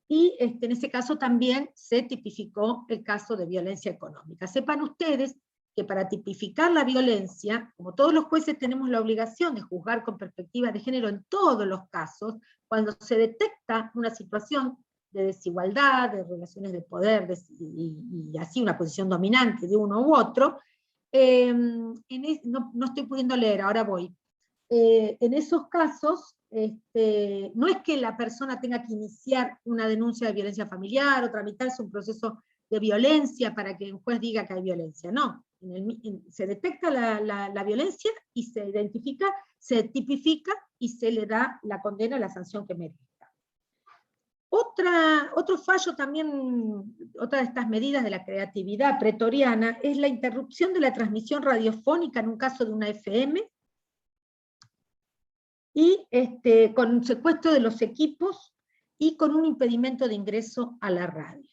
Y en ese caso también se tipificó el caso de violencia económica. Sepan ustedes que para tipificar la violencia, como todos los jueces tenemos la obligación de juzgar con perspectiva de género en todos los casos, cuando se detecta una situación de desigualdad, de relaciones de poder, y así una posición dominante de uno u otro, no estoy pudiendo leer, ahora voy. En esos casos, no es que la persona tenga que iniciar una denuncia de violencia familiar o tramitarse un proceso de violencia para que un juez diga que hay violencia, no. Se detecta la violencia y se identifica, se tipifica y se le da la condena, la sanción que merezca. Otro fallo también, otra de estas medidas de la creatividad pretoriana, es la interrupción de la transmisión radiofónica en un caso de una FM, y con un secuestro de los equipos y con un impedimento de ingreso a la radio.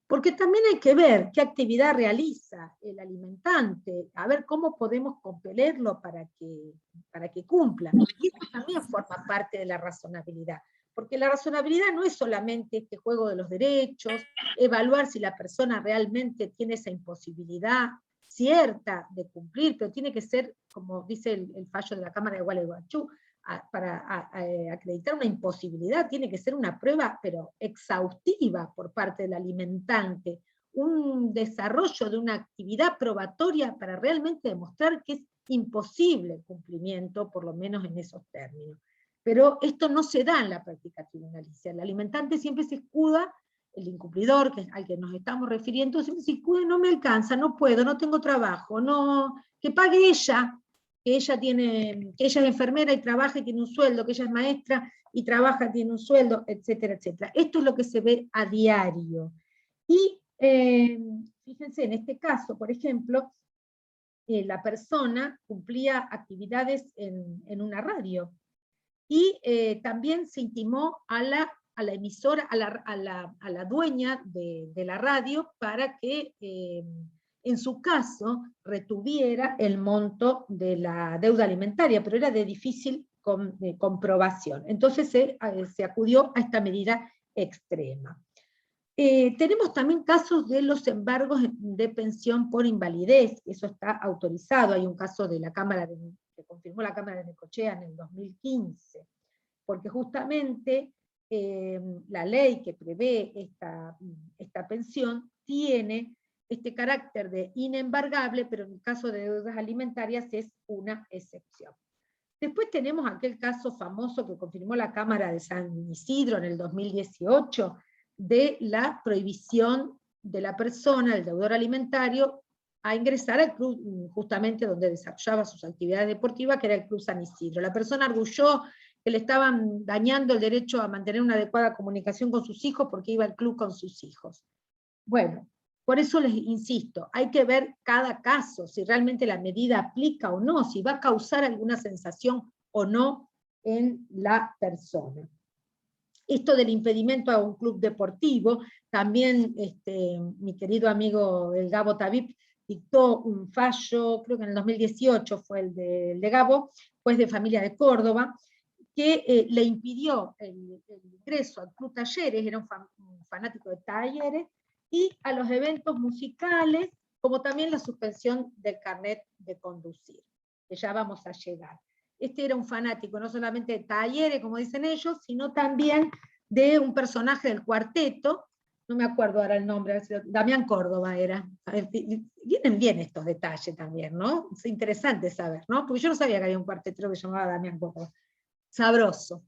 Porque también hay que ver qué actividad realiza el alimentante, a ver cómo podemos compelerlo para que cumpla. Y eso también forma parte de la razonabilidad, porque la razonabilidad no es solamente este juego de los derechos, evaluar si la persona realmente tiene esa imposibilidad cierta de cumplir, pero tiene que ser, como dice el fallo de la Cámara de Gualeguaychú, para acreditar una imposibilidad tiene que ser una prueba, pero exhaustiva por parte del alimentante, un desarrollo de una actividad probatoria para realmente demostrar que es imposible el cumplimiento, por lo menos en esos términos. Pero esto no se da en la práctica tribunalicia. El alimentante siempre se escuda, el incumplidor al que nos estamos refiriendo, siempre se escuda: no me alcanza, no puedo, no tengo trabajo, no, que pague ella, que ella es enfermera y trabaja y tiene un sueldo, que ella es maestra y trabaja, tiene un sueldo, etcétera, etcétera. Esto es lo que se ve a diario. Y fíjense, en este caso, por ejemplo, la persona cumplía actividades en una radio, y también se intimó a la emisora, a la dueña de la radio, para que en su caso retuviera el monto de la deuda alimentaria, pero era de difícil comprobación. Entonces se acudió a esta medida extrema. Tenemos también casos de los embargos de pensión por invalidez, eso está autorizado. Hay un caso de la Cámara que confirmó la Cámara de Necochea en el 2015, porque justamente la ley que prevé esta pensión tiene este carácter de inembargable, pero en el caso de deudas alimentarias es una excepción. Después tenemos aquel caso famoso que confirmó la Cámara de San Isidro en el 2018, de la prohibición de la persona, el deudor alimentario, a ingresar al club justamente donde desarrollaba sus actividades deportivas, que era el Club San Isidro. La persona arguyó que le estaban dañando el derecho a mantener una adecuada comunicación con sus hijos porque iba al club con sus hijos. Bueno, por eso les insisto, hay que ver cada caso, si realmente la medida aplica o no, si va a causar alguna sensación o no en la persona. Esto del impedimento a un club deportivo, también mi querido amigo el Gabo Tabib dictó un fallo, creo que en el 2018 fue el de Gabo, juez de familia de Córdoba, que le impidió el ingreso al Club Talleres, era un fanático de Talleres, y a los eventos musicales, como también la suspensión del carnet de conducir, que ya vamos a llegar. Este era un fanático no solamente de Talleres, como dicen ellos, sino también de un personaje del cuarteto, no me acuerdo ahora el nombre, Damián Córdoba era. Vienen bien estos detalles también, ¿no? Es interesante saber, ¿no? Porque yo no sabía que había un cuartetero que se llamaba Damián Córdoba. Sabroso.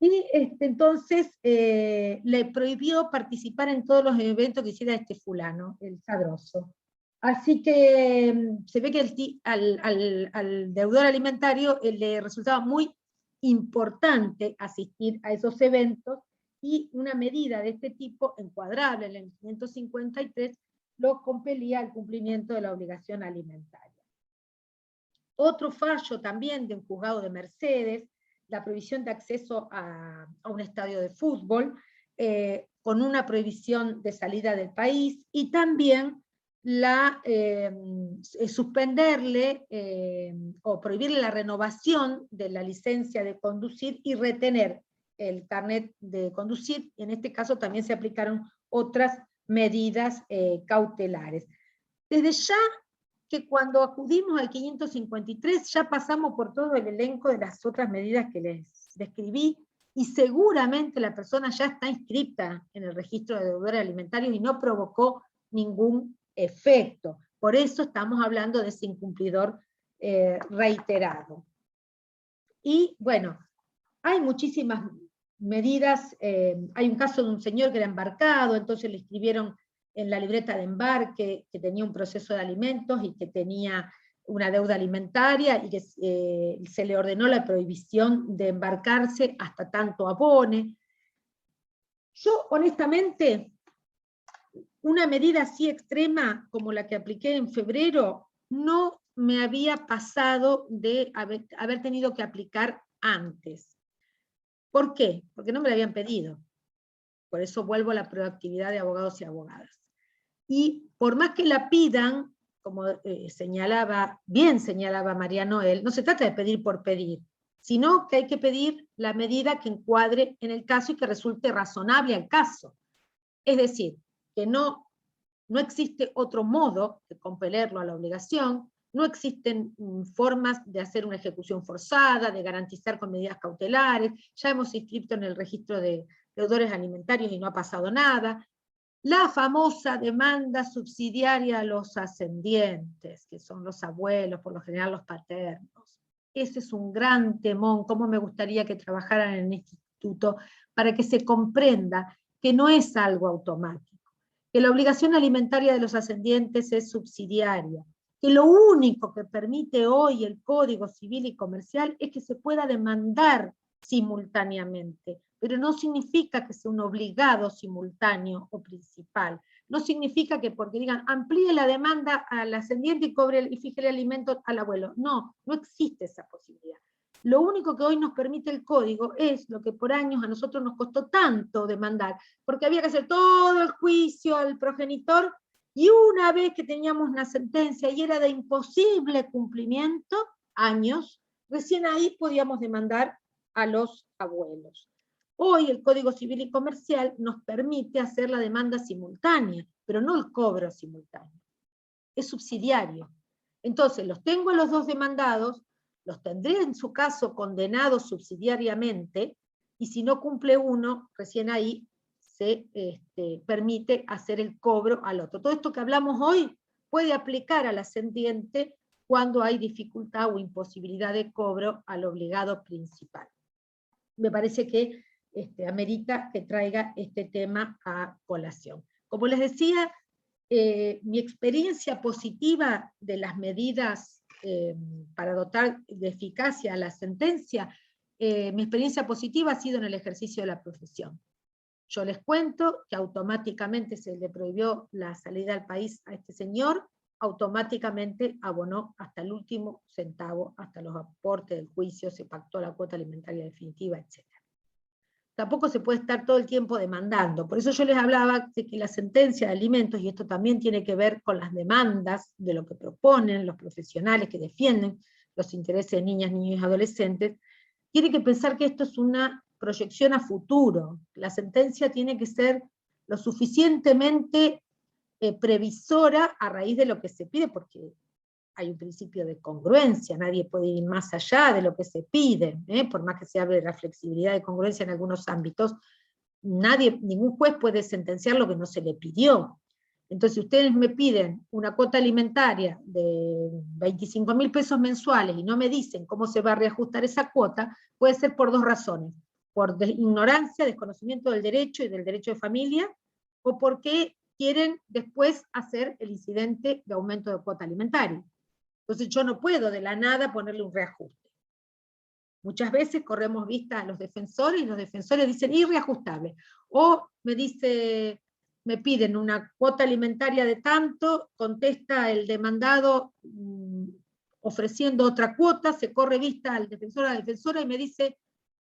Y entonces le prohibió participar en todos los eventos que hiciera este fulano, el Sabroso. Así que se ve que al deudor alimentario le resultaba muy importante asistir a esos eventos, y una medida de este tipo, encuadrable en el 553, lo compelía al cumplimiento de la obligación alimentaria. Otro fallo también de un juzgado de Mercedes, la prohibición de acceso a un estadio de fútbol, con una prohibición de salida del país, y también suspenderle o prohibirle la renovación de la licencia de conducir y retener el carnet de conducir. En este caso también se aplicaron otras medidas cautelares. Desde ya que cuando acudimos al 553 ya pasamos por todo el elenco de las otras medidas que les describí, y seguramente la persona ya está inscrita en el registro de deudores alimentarios y no provocó ningún efecto. Por eso estamos hablando de ese incumplidor reiterado. Y bueno, hay muchísimas medidas. Hay un caso de un señor que era embarcado, entonces le escribieron en la libreta de embarque que tenía un proceso de alimentos y que tenía una deuda alimentaria, y que se le ordenó la prohibición de embarcarse hasta tanto abone. Yo, honestamente, una medida así extrema como la que apliqué en febrero, no me había pasado de haber tenido que aplicar antes. ¿Por qué? Porque no me la habían pedido. Por eso vuelvo a la proactividad de abogados y abogadas. Y por más que la pidan, como bien señalaba María Noel, no se trata de pedir por pedir, sino que hay que pedir la medida que encuadre en el caso y que resulte razonable al caso. Es decir, que no existe otro modo de compelerlo a la obligación, no existen formas de hacer una ejecución forzada, de garantizar con medidas cautelares, ya hemos inscrito en el registro de deudores alimentarios y no ha pasado nada. La famosa demanda subsidiaria a los ascendientes, que son los abuelos, por lo general los paternos. Ese es un gran temón. Cómo me gustaría que trabajaran en el instituto para que se comprenda que no es algo automático, que la obligación alimentaria de los ascendientes es subsidiaria, que lo único que permite hoy el Código Civil y Comercial es que se pueda demandar simultáneamente, pero no significa que sea un obligado simultáneo o principal. No significa que porque digan amplíe la demanda al ascendiente y fije el alimento al abuelo. No, no existe esa posibilidad. Lo único que hoy nos permite el código es lo que por años a nosotros nos costó tanto demandar, porque había que hacer todo el juicio al progenitor, y una vez que teníamos una sentencia y era de imposible cumplimiento, años, recién ahí podíamos demandar a los abuelos. Hoy el Código Civil y Comercial nos permite hacer la demanda simultánea, pero no el cobro simultáneo. Es subsidiario. Entonces, los tengo a los dos demandados, los tendré en su caso condenados subsidiariamente, y si no cumple uno, recién ahí se permite hacer el cobro al otro. Todo esto que hablamos hoy puede aplicar al ascendiente cuando hay dificultad o imposibilidad de cobro al obligado principal. Me parece que amerita que traiga este tema a colación. Como les decía, mi experiencia positiva de las medidas para dotar de eficacia a la sentencia, mi experiencia positiva ha sido en el ejercicio de la profesión. Yo les cuento que automáticamente se le prohibió la salida al país a este señor, automáticamente abonó hasta el último centavo, hasta los aportes del juicio, se pactó la cuota alimentaria definitiva, etc. Tampoco se puede estar todo el tiempo demandando. Por eso yo les hablaba de que la sentencia de alimentos, y esto también tiene que ver con las demandas de lo que proponen los profesionales que defienden los intereses de niñas, niños y adolescentes, tiene que pensar que esto es una proyección a futuro. La sentencia tiene que ser lo suficientemente previsora a raíz de lo que se pide, porque hay un principio de congruencia, nadie puede ir más allá de lo que se pide, por más que se hable de la flexibilidad de congruencia en algunos ámbitos, ningún juez puede sentenciar lo que no se le pidió. Entonces, si ustedes me piden una cuota alimentaria de 25.000 pesos mensuales y no me dicen cómo se va a reajustar esa cuota, puede ser por dos razones: por ignorancia, desconocimiento del derecho y del derecho de familia, o porque quieren después hacer el incidente de aumento de cuota alimentaria. Entonces yo no puedo de la nada ponerle un reajuste. Muchas veces corremos vista a los defensores, y los defensores dicen irreajustable. O me piden una cuota alimentaria de tanto, contesta el demandado ofreciendo otra cuota, se corre vista al defensor o a la defensora y me dice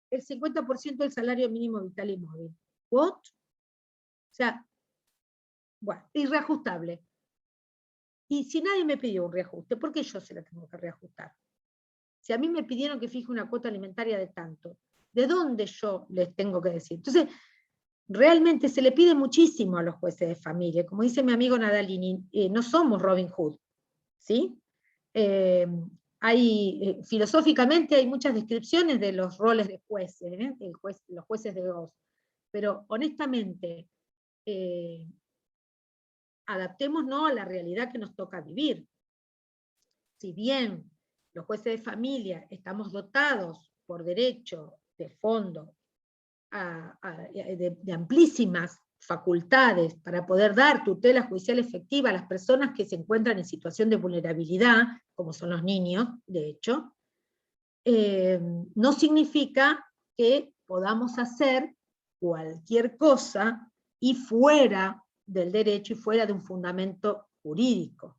el 50% del salario mínimo vital y móvil. ¿What? O sea, bueno, irreajustable. Y si nadie me pidió un reajuste, ¿por qué yo se la tengo que reajustar? Si a mí me pidieron que fije una cuota alimentaria de tanto, ¿de dónde yo les tengo que decir? Entonces, realmente se le pide muchísimo a los jueces de familia. Como dice mi amigo Nadalini, no somos Robin Hood, ¿sí? Filosóficamente hay muchas descripciones de los roles de jueces, los jueces de Oz, pero honestamente, adaptémonos a la realidad que nos toca vivir. Si bien los jueces de familia estamos dotados por derecho de fondo de amplísimas facultades para poder dar tutela judicial efectiva a las personas que se encuentran en situación de vulnerabilidad, como son los niños, de hecho, no significa que podamos hacer cualquier cosa y fuera del derecho y fuera de un fundamento jurídico.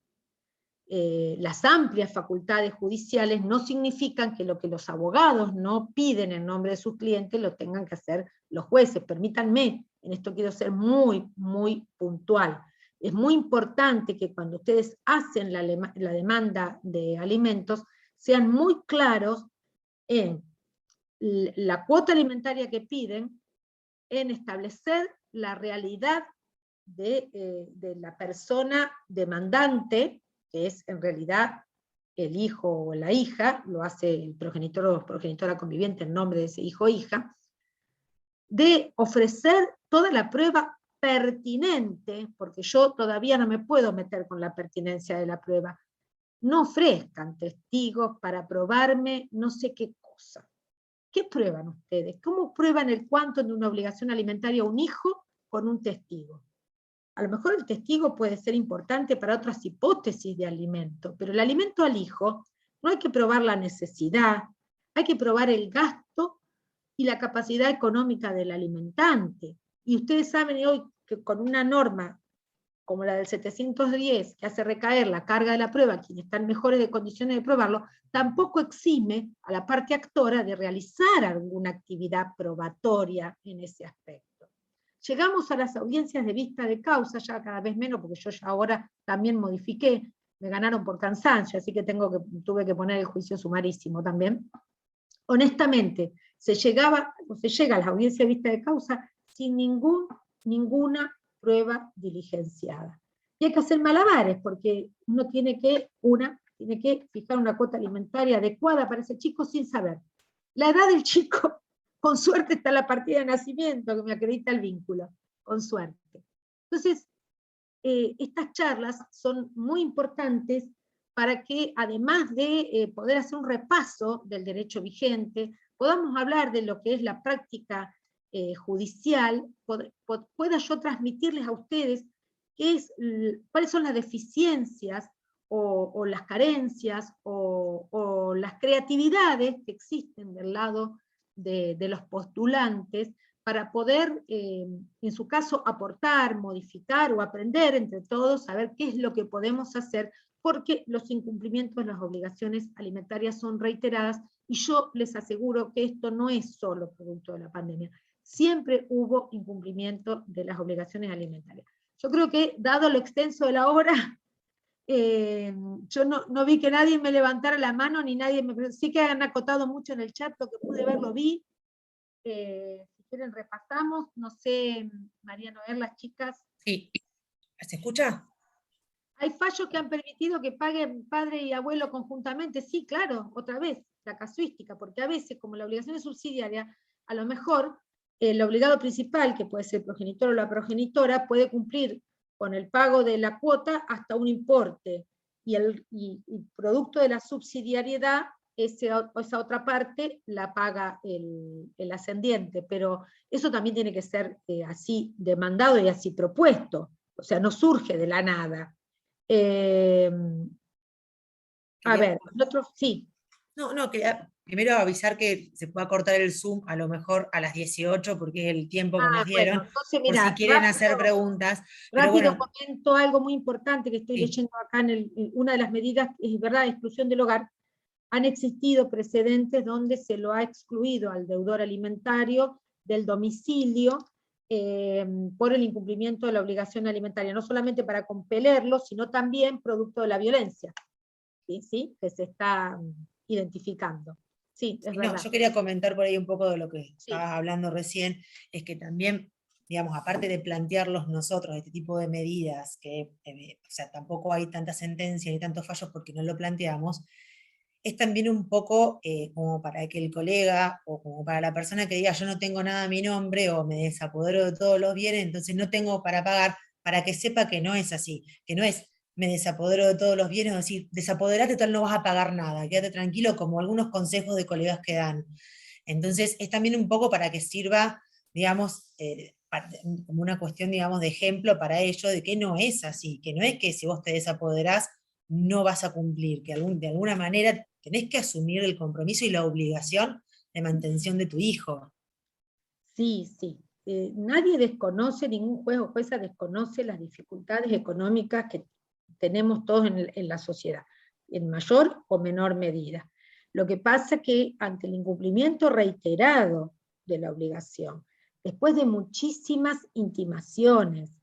Las amplias facultades judiciales no significan que lo que los abogados no piden en nombre de sus clientes lo tengan que hacer los jueces. Permítanme, en esto quiero ser muy, muy puntual. Es muy importante que cuando ustedes hacen la demanda de alimentos, sean muy claros en la cuota alimentaria que piden, en establecer la realidad de la persona demandante, que es en realidad el hijo o la hija, lo hace el progenitor o progenitora conviviente en nombre de ese hijo o hija, de ofrecer toda la prueba pertinente, porque yo todavía no me puedo meter con la pertinencia de la prueba. No ofrezcan testigos para probarme no sé qué cosa. ¿Qué prueban ustedes? ¿Cómo prueban el cuánto de una obligación alimentaria a un hijo con un testigo? A lo mejor el testigo puede ser importante para otras hipótesis de alimento, pero el alimento al hijo no hay que probar la necesidad, hay que probar el gasto y la capacidad económica del alimentante. Y ustedes saben hoy que con una norma como la del 710, que hace recaer la carga de la prueba a quienes están en mejores condiciones de probarlo, tampoco exime a la parte actora de realizar alguna actividad probatoria en ese aspecto. Llegamos a las audiencias de vista de causa, ya cada vez menos, porque yo ya ahora también modifiqué, me ganaron por cansancio, así que tuve que poner el juicio sumarísimo también. Honestamente, se llega a las audiencias de vista de causa sin ninguna prueba diligenciada. Y hay que hacer malabares, porque uno tiene que fijar una cuota alimentaria adecuada para ese chico sin saber la edad del chico. Con suerte está la partida de nacimiento, que me acredita el vínculo, con suerte. Entonces, estas charlas son muy importantes para que, además de poder hacer un repaso del derecho vigente, podamos hablar de lo que es la práctica judicial, pueda yo transmitirles a ustedes cuáles son las deficiencias o las carencias o las creatividades que existen del lado de los postulantes para poder, en su caso, aportar, modificar o aprender entre todos, saber qué es lo que podemos hacer, porque los incumplimientos de las obligaciones alimentarias son reiteradas, y yo les aseguro que esto no es solo producto de la pandemia. Siempre hubo incumplimiento de las obligaciones alimentarias. Yo creo que, dado lo extenso de la obra, yo no vi que nadie me levantara la mano, ni nadie sí que han acotado mucho en el chat, lo que pude ver lo vi. Si quieren repasamos, no sé, María Noel, las chicas. Sí, ¿se escucha? Hay fallos que han permitido que paguen padre y abuelo conjuntamente, sí, claro, otra vez, la casuística, porque a veces, como la obligación es subsidiaria, a lo mejor el obligado principal, que puede ser el progenitor o la progenitora, puede cumplir con el pago de la cuota hasta un importe, y producto de la subsidiariedad, esa otra parte la paga el ascendiente, pero eso también tiene que ser así demandado y así propuesto, o sea, no surge de la nada. A ver, nosotros sí. No, quería primero avisar que se pueda cortar el Zoom a lo mejor a las 18, porque es el tiempo que nos dieron, bueno, entonces, por mira, si quieren hacer preguntas. Pero rápido bueno, comento algo muy importante que estoy sí. leyendo acá en una de las medidas, es verdad, de exclusión del hogar. Han existido precedentes donde se lo ha excluido al deudor alimentario del domicilio por el incumplimiento de la obligación alimentaria, no solamente para compelerlo, sino también producto de la violencia, ¿sí? Que se está identificando. Sí, es verdad. Yo quería comentar por ahí un poco de lo que Sí. estabas hablando recién, es que también, digamos, aparte de plantearlos nosotros, este tipo de medidas, que o sea, tampoco hay tanta sentencia ni tantos fallos porque no lo planteamos, es también un poco como para que el colega o como para la persona que diga yo no tengo nada a mi nombre o me desapodero de todos los bienes, entonces no tengo para pagar, para que sepa que no es así, que no es me desapodero de todos los bienes, o decir, desapoderate, tal no vas a pagar nada, quédate tranquilo, como algunos consejos de colegas que dan. Entonces es también un poco para que sirva, digamos, como una cuestión, digamos, de ejemplo para ello, de que no es así, que no es que si vos te desapoderás no vas a cumplir, que de alguna manera tenés que asumir el compromiso y la obligación de mantención de tu hijo. Sí, sí. Nadie desconoce, ningún juez o jueza desconoce las dificultades económicas que tenemos todos en la sociedad, en mayor o menor medida. Lo que pasa es que ante el incumplimiento reiterado de la obligación, después de muchísimas intimaciones,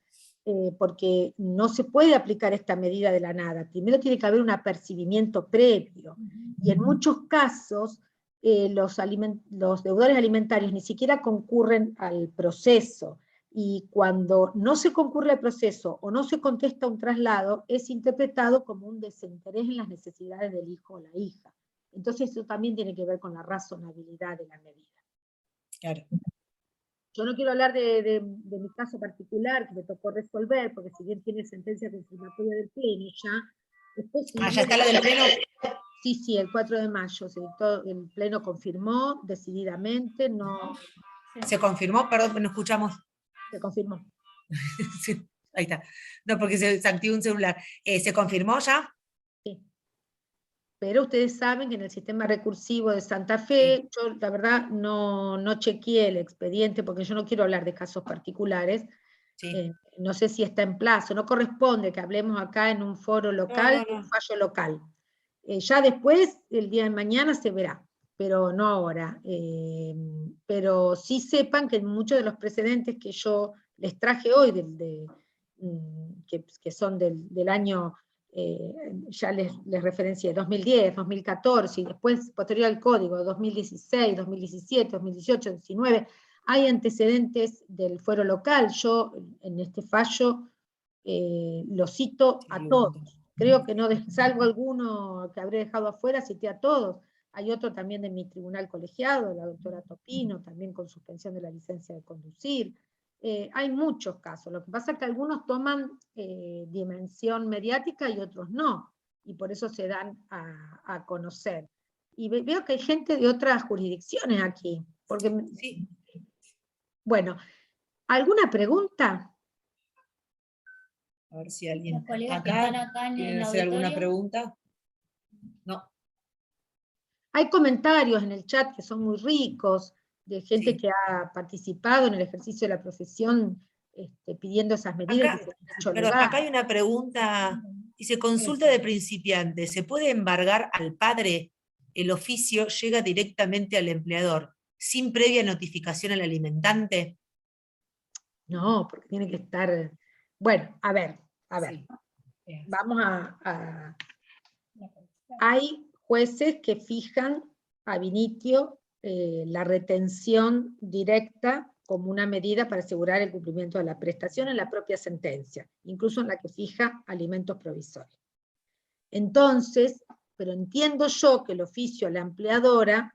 porque no se puede aplicar esta medida de la nada, primero tiene que haber un apercibimiento previo, y en muchos casos los deudores alimentarios ni siquiera concurren al proceso, y cuando no se concurre al proceso o no se contesta un traslado, es interpretado como un desinterés en las necesidades del hijo o la hija. Entonces eso también tiene que ver con la razonabilidad de la medida. Claro. Yo no quiero hablar de mi caso particular, que me tocó resolver, porque si bien tiene sentencia confirmatoria del Pleno ya, después... ¿Ya está la del Pleno? Sí, el 4 de mayo se dictó, el Pleno confirmó decididamente, no... ¿Se confirmó? Perdón, no escuchamos. Se confirmó. Sí, ahí está. No, porque se activó un celular. ¿Se confirmó ya? Sí. Pero ustedes saben que en el sistema recursivo de Santa Fe, yo la verdad no chequeé el expediente, porque yo no quiero hablar de casos particulares, Sí. no sé si está en plazo, no corresponde que hablemos acá en un foro local, No. un fallo local. Ya después, el día de mañana se verá, pero no ahora. Pero sí sepan que muchos de los precedentes que yo les traje hoy, que son del año, ya les referencié, 2010, 2014, y después posterior al código, 2016, 2017, 2018, 2019, hay antecedentes del fuero local. Yo en este fallo lo cito a todos. Creo que no, salvo alguno que habré dejado afuera, cité a todos. Hay otro también de mi tribunal colegiado, la doctora Topino, también con suspensión de la licencia de conducir. Hay muchos casos. Lo que pasa es que algunos toman dimensión mediática y otros no, y por eso se dan a conocer. Y veo que hay gente de otras jurisdicciones aquí, porque... Sí. Bueno, ¿alguna pregunta? A ver si alguien Los colegas que acá están acá en quieren el hacer alguna auditorio. pregunta. No. Hay comentarios en el chat que son muy ricos, de gente Sí. que ha participado en el ejercicio de la profesión, pidiendo esas medidas. Acá, perdón, acá hay una pregunta. Dice, consulta de principiante, ¿se puede embargar al padre? El oficio llega directamente al empleador, sin previa notificación al alimentante. No, porque tiene que estar... Bueno, a ver. Sí. Vamos a... Hay jueces que fijan ab initio la retención directa como una medida para asegurar el cumplimiento de la prestación en la propia sentencia, incluso en la que fija alimentos provisorios. Entonces, pero entiendo yo que el oficio a la empleadora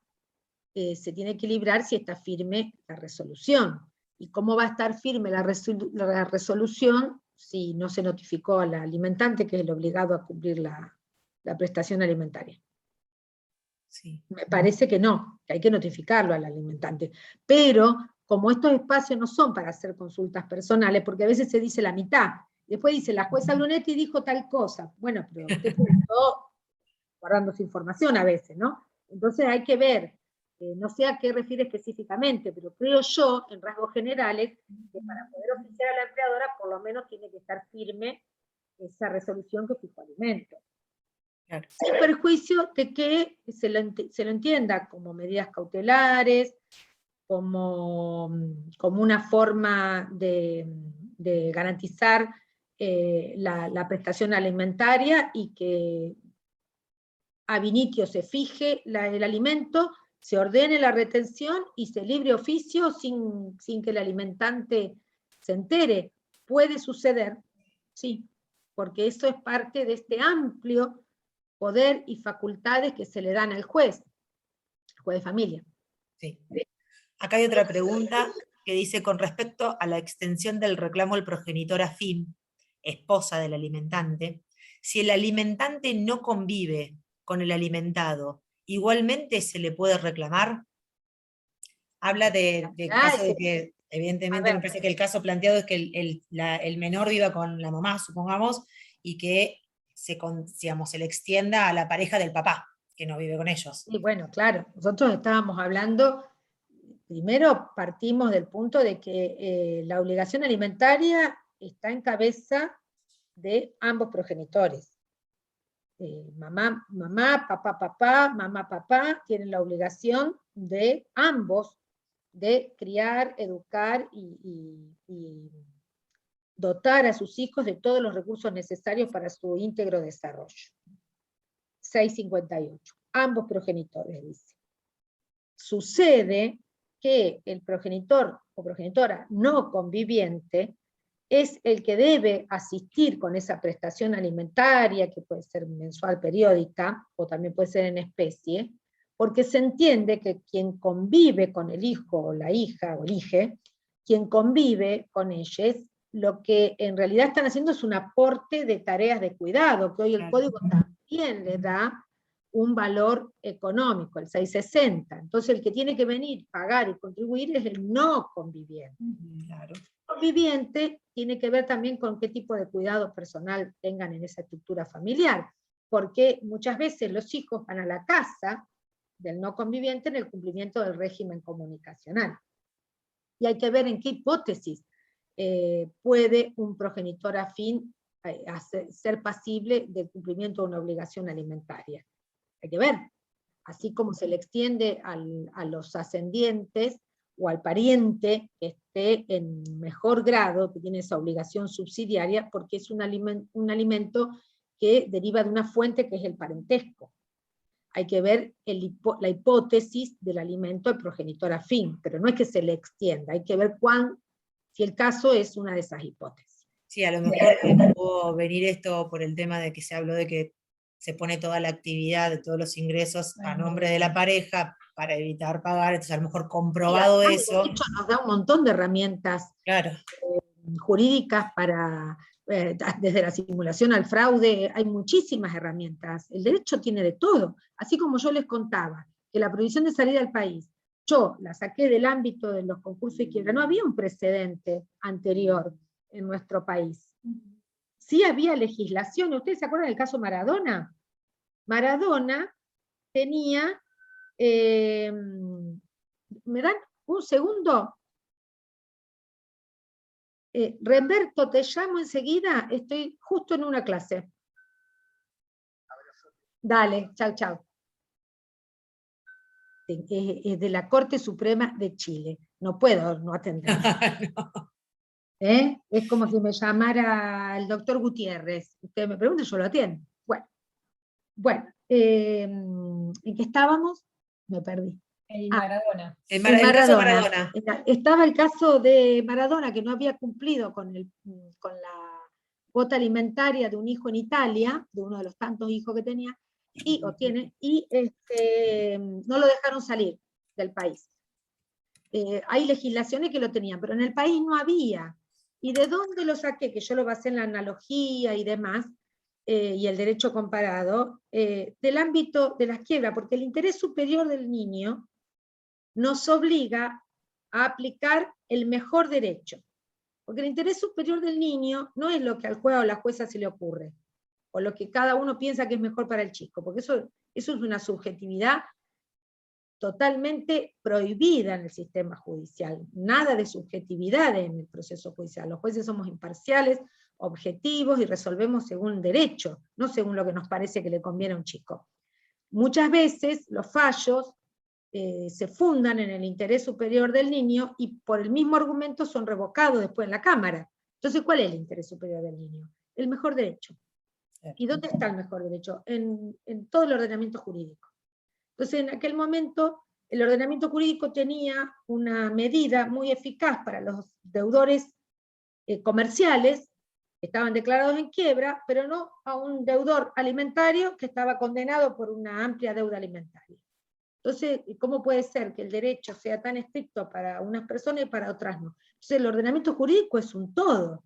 se tiene que librar si está firme la resolución. ¿Y cómo va a estar firme la resolución si no se notificó al alimentante, que es el obligado a cumplir la prestación alimentaria? Sí. Me parece que no, que hay que notificarlo al alimentante. Pero, como estos espacios no son para hacer consultas personales, porque a veces se dice la mitad, después dice, la jueza Brunetti dijo tal cosa. Bueno, pero usted preguntó guardando su información a veces, ¿no? Entonces hay que ver, no sé a qué refiere específicamente, pero creo yo, en rasgos generales, que para poder oficiar a la empleadora, por lo menos tiene que estar firme esa resolución que fijó alimentos. Claro. Sin perjuicio de que se lo entienda como medidas cautelares, como una forma de garantizar la prestación alimentaria, y que ab initio se fije el alimento, se ordene la retención y se libre oficio sin que el alimentante se entere. Puede suceder, sí, porque eso es parte de este amplio poder y facultades que se le dan al juez de familia. Sí. Acá hay otra pregunta que dice, con respecto a la extensión del reclamo del progenitor afín, esposa del alimentante, si el alimentante no convive con el alimentado, ¿igualmente se le puede reclamar? Habla del caso de que, evidentemente me parece que el caso planteado es que el menor viva con la mamá, supongamos, y que se le extienda a la pareja del papá, que no vive con ellos. Y bueno, claro, nosotros estábamos hablando, primero partimos del punto de que la obligación alimentaria está en cabeza de ambos progenitores. Mamá, papá, mamá, papá, tienen la obligación de ambos de criar, educar y dotar a sus hijos de todos los recursos necesarios para su íntegro desarrollo. 658. Ambos progenitores, dice. Sucede que el progenitor o progenitora no conviviente es el que debe asistir con esa prestación alimentaria, que puede ser mensual, periódica, o también puede ser en especie, porque se entiende que quien convive con el hijo o la hija o el hije, quien convive con ellos, lo que en realidad están haciendo es un aporte de tareas de cuidado, que hoy el código también le da un valor económico, el 660. Entonces el que tiene que venir, pagar y contribuir es el no conviviente. Claro. Conviviente tiene que ver también con qué tipo de cuidado personal tengan en esa estructura familiar, porque muchas veces los hijos van a la casa del no conviviente en el cumplimiento del régimen comunicacional. Y hay que ver en qué hipótesis puede un progenitor afín ser pasible del cumplimiento de una obligación alimentaria. Hay que ver, así como se le extiende a los ascendientes o al pariente que esté en mejor grado, que tiene esa obligación subsidiaria, porque es un alimento que deriva de una fuente que es el parentesco. Hay que ver la hipótesis del alimento al progenitor afín, pero no es que se le extienda, hay que ver si el caso es una de esas hipótesis. Sí, a lo mejor pudo venir esto por el tema de que se habló de que se pone toda la actividad de todos los ingresos a nombre de la pareja para evitar pagar, entonces a lo mejor comprobado eso. De hecho, nos da un montón de herramientas jurídicas para, desde la simulación al fraude, hay muchísimas herramientas. El derecho tiene de todo. Así como yo les contaba que la prohibición de salida del país, yo la saqué del ámbito de los concursos de quiebra, no había un precedente anterior en nuestro país. Sí había legislación. ¿Ustedes se acuerdan del caso Maradona? Maradona tenía, ¿me dan un segundo? Remberto, te llamo enseguida, estoy justo en una clase. Dale, chau, chau. Es de la Corte Suprema de Chile. No puedo no atender. No. Es como si me llamara el doctor Gutiérrez. Usted me pregunta, yo lo atiendo. Bueno, ¿en qué estábamos? Me perdí. El Maradona. El caso Maradona. Estaba el caso de Maradona, que no había cumplido con la cuota alimentaria de un hijo en Italia, de uno de los tantos hijos que tenía, y no lo dejaron salir del país. Hay legislaciones que lo tenían, pero en el país no había. ¿Y de dónde lo saqué? Que yo lo basé en la analogía y demás, y el derecho comparado, del ámbito de las quiebras, porque el interés superior del niño nos obliga a aplicar el mejor derecho. Porque el interés superior del niño no es lo que al juez o a la jueza se le ocurre, o lo que cada uno piensa que es mejor para el chico, porque eso es una subjetividad totalmente prohibida en el sistema judicial. Nada de subjetividad en el proceso judicial. Los jueces somos imparciales, objetivos y resolvemos según derecho, no según lo que nos parece que le conviene a un chico. Muchas veces los fallos se fundan en el interés superior del niño y por el mismo argumento son revocados después en la Cámara. Entonces, ¿cuál es el interés superior del niño? El mejor derecho. ¿Y dónde está el mejor derecho? En todo el ordenamiento jurídico. Entonces, en aquel momento, el ordenamiento jurídico tenía una medida muy eficaz para los deudores comerciales que estaban declarados en quiebra, pero no a un deudor alimentario que estaba condenado por una amplia deuda alimentaria. Entonces, ¿cómo puede ser que el derecho sea tan estricto para unas personas y para otras no? Entonces, el ordenamiento jurídico es un todo.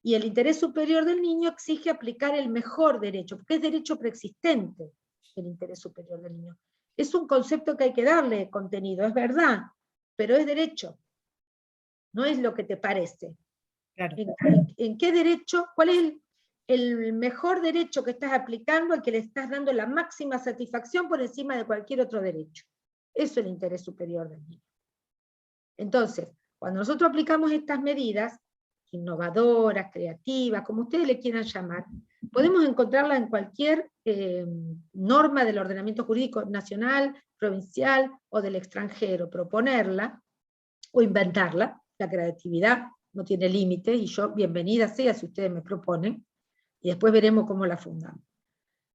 Y el interés superior del niño exige aplicar el mejor derecho, porque es derecho preexistente el interés superior del niño. Es un concepto que hay que darle contenido, es verdad, pero es derecho, no es lo que te parece. Claro. ¿En qué derecho? ¿Cuál es el mejor derecho que estás aplicando al que le estás dando la máxima satisfacción por encima de cualquier otro derecho? Eso es el interés superior del niño. Entonces, cuando nosotros aplicamos estas medidas, innovadoras, creativas, como ustedes le quieran llamar, podemos encontrarlas en cualquier norma del ordenamiento jurídico nacional, provincial o del extranjero, proponerla o inventarla. La creatividad no tiene límites y yo bienvenida sea si ustedes me proponen, y después veremos cómo la fundamos.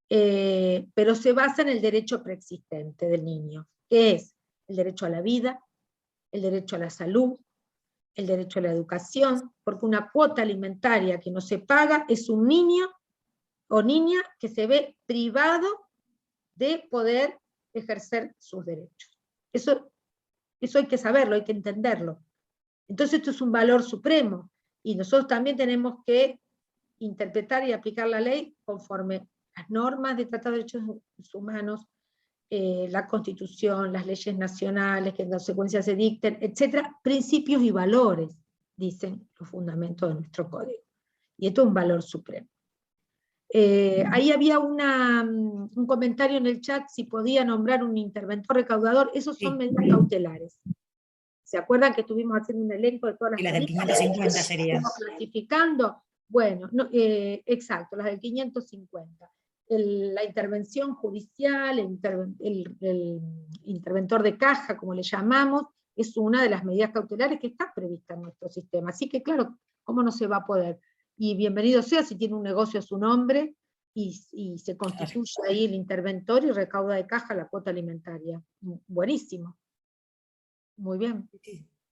Pero se basa en el derecho preexistente del niño, que es el derecho a la vida, el derecho a la salud, el derecho a la educación, porque una cuota alimentaria que no se paga es un niño o niña que se ve privado de poder ejercer sus derechos. Eso hay que saberlo, hay que entenderlo. Entonces esto es un valor supremo, y nosotros también tenemos que interpretar y aplicar la ley conforme las normas de Tratado de Derechos Humanos, la Constitución, las leyes nacionales que en consecuencia se dicten, etcétera, principios y valores, dicen los fundamentos de nuestro código. Y esto es un valor supremo. Ahí había un comentario en el chat si podía nombrar un interventor recaudador. Esos son medidas cautelares. ¿Se acuerdan que estuvimos haciendo un elenco de todas las Y las del medidas? 550 sería. Estamos clasificando. Bueno, no, exacto, las del 550. La intervención judicial, el interventor de caja, como le llamamos, es una de las medidas cautelares que está prevista en nuestro sistema. Así que claro, ¿cómo no se va a poder? Y bienvenido sea si tiene un negocio a su nombre y se constituye ahí el interventor y recauda de caja la cuota alimentaria. Buenísimo. Muy bien.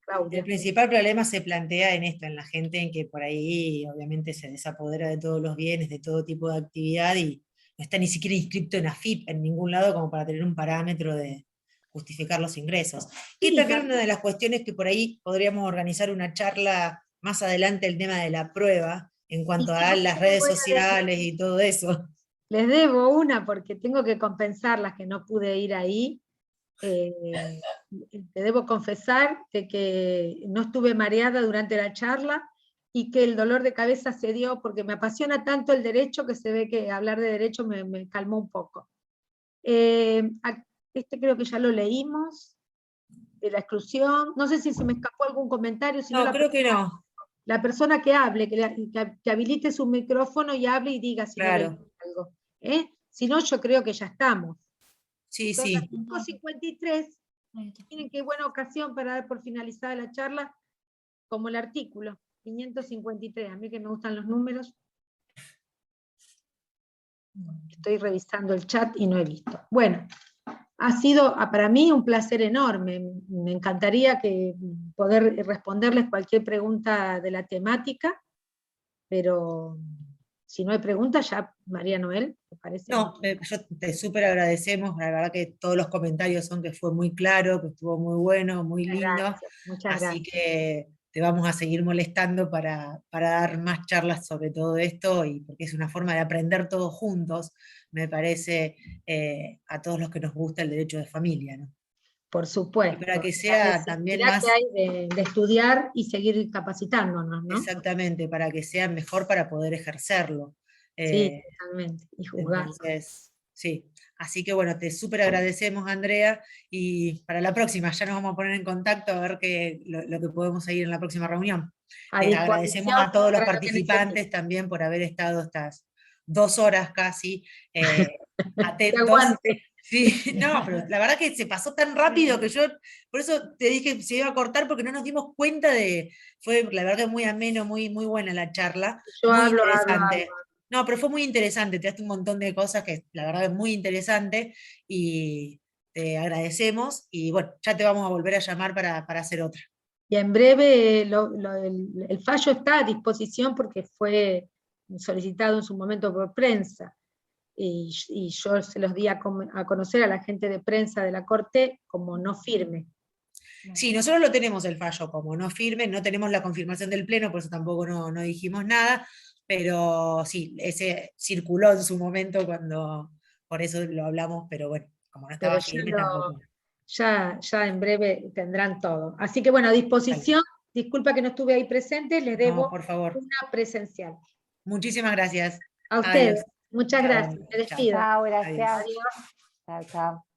Claudia. El principal problema se plantea en esto, en la gente en que por ahí obviamente se desapodera de todos los bienes, de todo tipo de actividad, y no está ni siquiera inscrito en AFIP en ningún lado como para tener un parámetro de justificar los ingresos. Y también una de las cuestiones que por ahí podríamos organizar una charla más adelante, el tema de la prueba, en cuanto a las redes sociales y todo eso. Les debo una porque tengo que compensar las que no pude ir ahí. Te debo confesar que no estuve mareada durante la charla y que el dolor de cabeza se dio porque me apasiona tanto el derecho que se ve que hablar de derecho me calmó un poco. Este creo que ya lo leímos, de la exclusión. No sé si se me escapó algún comentario. Si no, creo que no. La persona que hable, que habilite su micrófono y hable y diga si claro. no le algo. Si no, yo creo que ya estamos. Sí, Son sí. las 5:53. Miren qué buena ocasión para dar por finalizada la charla, como el artículo 553. A mí que me gustan los números. Estoy revisando el chat y no he visto. Bueno, ha sido para mí un placer enorme. Me encantaría poder responderles cualquier pregunta de la temática, pero si no hay preguntas, ya María Noel, ¿te parece? No, yo te súper agradecemos, la verdad que todos los comentarios son que fue muy claro, que estuvo muy bueno, muy lindo, muchas así gracias. que te vamos a seguir molestando para dar más charlas sobre todo esto, y porque es una forma de aprender todos juntos, me parece, a todos los que nos gusta el derecho de familia, ¿no? Por supuesto. Y para que sea también más... que hay de estudiar y seguir capacitándonos, ¿no? Exactamente, para que sea mejor para poder ejercerlo. Sí, totalmente, y juzgar. Entonces, sí. Así que bueno, te súper agradecemos, Andrea, y para la próxima ya nos vamos a poner en contacto a ver lo que podemos seguir en la próxima reunión. Agradecemos a todos los participantes también por haber estado estas 2 horas casi atentos. aguante. Sí, no, pero la verdad que se pasó tan rápido que yo, por eso te dije que se iba a cortar porque no nos dimos cuenta fue la verdad que muy ameno, muy buena la charla, Yo muy hablo. interesante. No, pero fue muy interesante, te daste un montón de cosas que la verdad es muy interesante y te agradecemos y bueno, ya te vamos a volver a llamar para hacer otra. Y en breve el fallo está a disposición porque fue solicitado en su momento por prensa. Y yo se los di a conocer a la gente de prensa de la Corte como no firme. Sí, nosotros lo tenemos el fallo como no firme, no tenemos la confirmación del Pleno, por eso tampoco no dijimos nada, pero sí, ese circuló en su momento por eso lo hablamos, pero bueno, como no Pero estaba firme tampoco. ya en breve tendrán todo. Así que bueno, a disposición, disculpa que no estuve ahí presente, les debo No, por favor. una presencial. Muchísimas gracias. A Adiós. ustedes, muchas Chao, gracias, me chao. despido. Chao, gracias. Adiós. Adiós. Chao, chao.